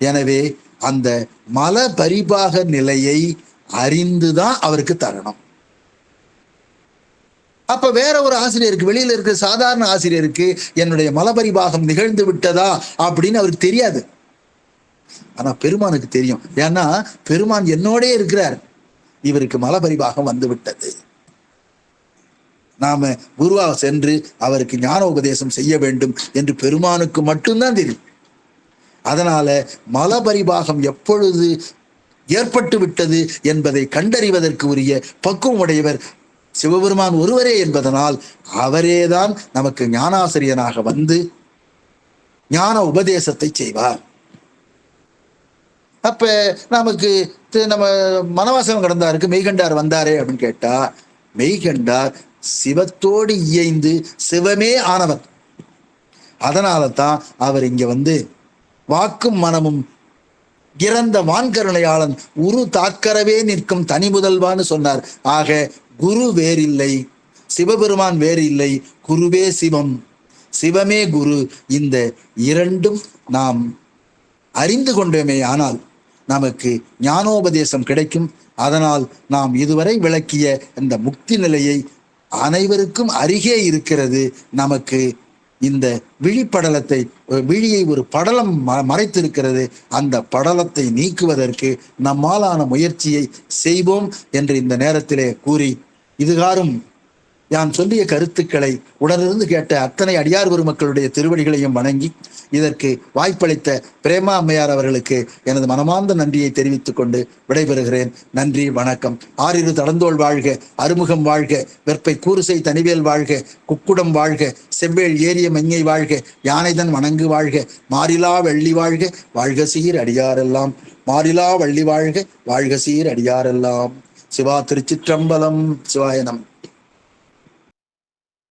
எனவே அந்த மல பரிபாக நிலையை அறிந்துதான் அவருக்கு தரணும். அப்ப வேற ஒரு ஆசிரியருக்கு, வெளியில இருக்கிற சாதாரண ஆசிரியருக்கு என்னுடைய மலபரிபாகம் நிகழ்ந்து விட்டதா அப்படின்னு அவருக்கு தெரியாது. ஆனா பெருமானுக்கு தெரியும். ஏன்னா பெருமான் என்னோடே இருக்கிறார், இவருக்கு மலபரிபாகம் வந்து விட்டது. நாம குருவாக சென்று அவருக்கு ஞான உபதேசம் செய்ய வேண்டும் என்று பெருமானுக்கு மட்டும்தான் தெரியும். அதனால மலபரிபாகம் எப்பொழுது ஏற்பட்டு விட்டது என்பதை கண்டறிவதற்கு உரிய பக்குவம் உடையவர் சிவபெருமான் ஒருவரே என்பதனால் அவரேதான் நமக்கு ஞானாசிரியனாக வந்து ஞான உபதேசத்தை செய்வார். அப்ப நமக்கு நம்ம மனவாசகம் கடந்தாருக்கு மெய்கண்டார் வந்தாரே அப்படின்னு கேட்டா, மெய்கண்டார் சிவத்தோடு இயைந்து சிவமே ஆனவர். அதனால தான் அவர் இங்க வந்து வாக்கும் மனமும் இறந்த வான்கருணையாளன் உரு தாக்கரவே நிற்கும் தனி முதல்வான்னு சொன்னார். ஆக குரு வேறில்லை, சிவபெருமான் வேறு இல்லை, குருவே சிவம், சிவமே குரு. இந்த இரண்டும் நாம் அறிந்து கொண்டோமே ஆனால் நமக்கு ஞானோபதேசம் கிடைக்கும். அதனால் நாம் இதுவரை விளக்கிய இந்த முக்தி நிலையை அனைவருக்கும் அருகே இருக்கிறது. நமக்கு இந்த விழிப்படலத்தை, விழியை ஒரு படலம் மறைத்திருக்கிறது. அந்த படலத்தை நீக்குவதற்கு நம்மாலான முயற்சியை செய்வோம் என்று இந்த நேரத்திலே கூறி, இதுகாரும் யான் சொல்லிய கருத்துக்களை உடனிருந்து கேட்ட அத்தனை அடியார் பெருமக்களுடைய திருவடிகளையும் வணங்கி இதற்கு வாய்ப்பளித்த பிரேமா அம்மையார் அவர்களுக்கு எனது மனமார்ந்த நன்றியை தெரிவித்துக் கொண்டு விடைபெறுகிறேன். நன்றி, வணக்கம். ஆறிரு தடந்தோள் வாழ்க, அறுமுகம் வாழ்க, வெற்பை கூறுசை தனிவேல் வாழ்க, குக்குடம் வாழ்க, செவ்வேள் ஏரிய மஞ்சை வாழ்க, யானைதன் வணங்கு வாழ்க, மாறிலா வெள்ளி வாழ்க, வாழ்க சீர் அடியாரெல்லாம், மாறிலா வள்ளி வாழ்க, வாழ்க சீர் அடியாரெல்லாம். சிவா திருச்சிற்றம்பலம். சிவாயனம்.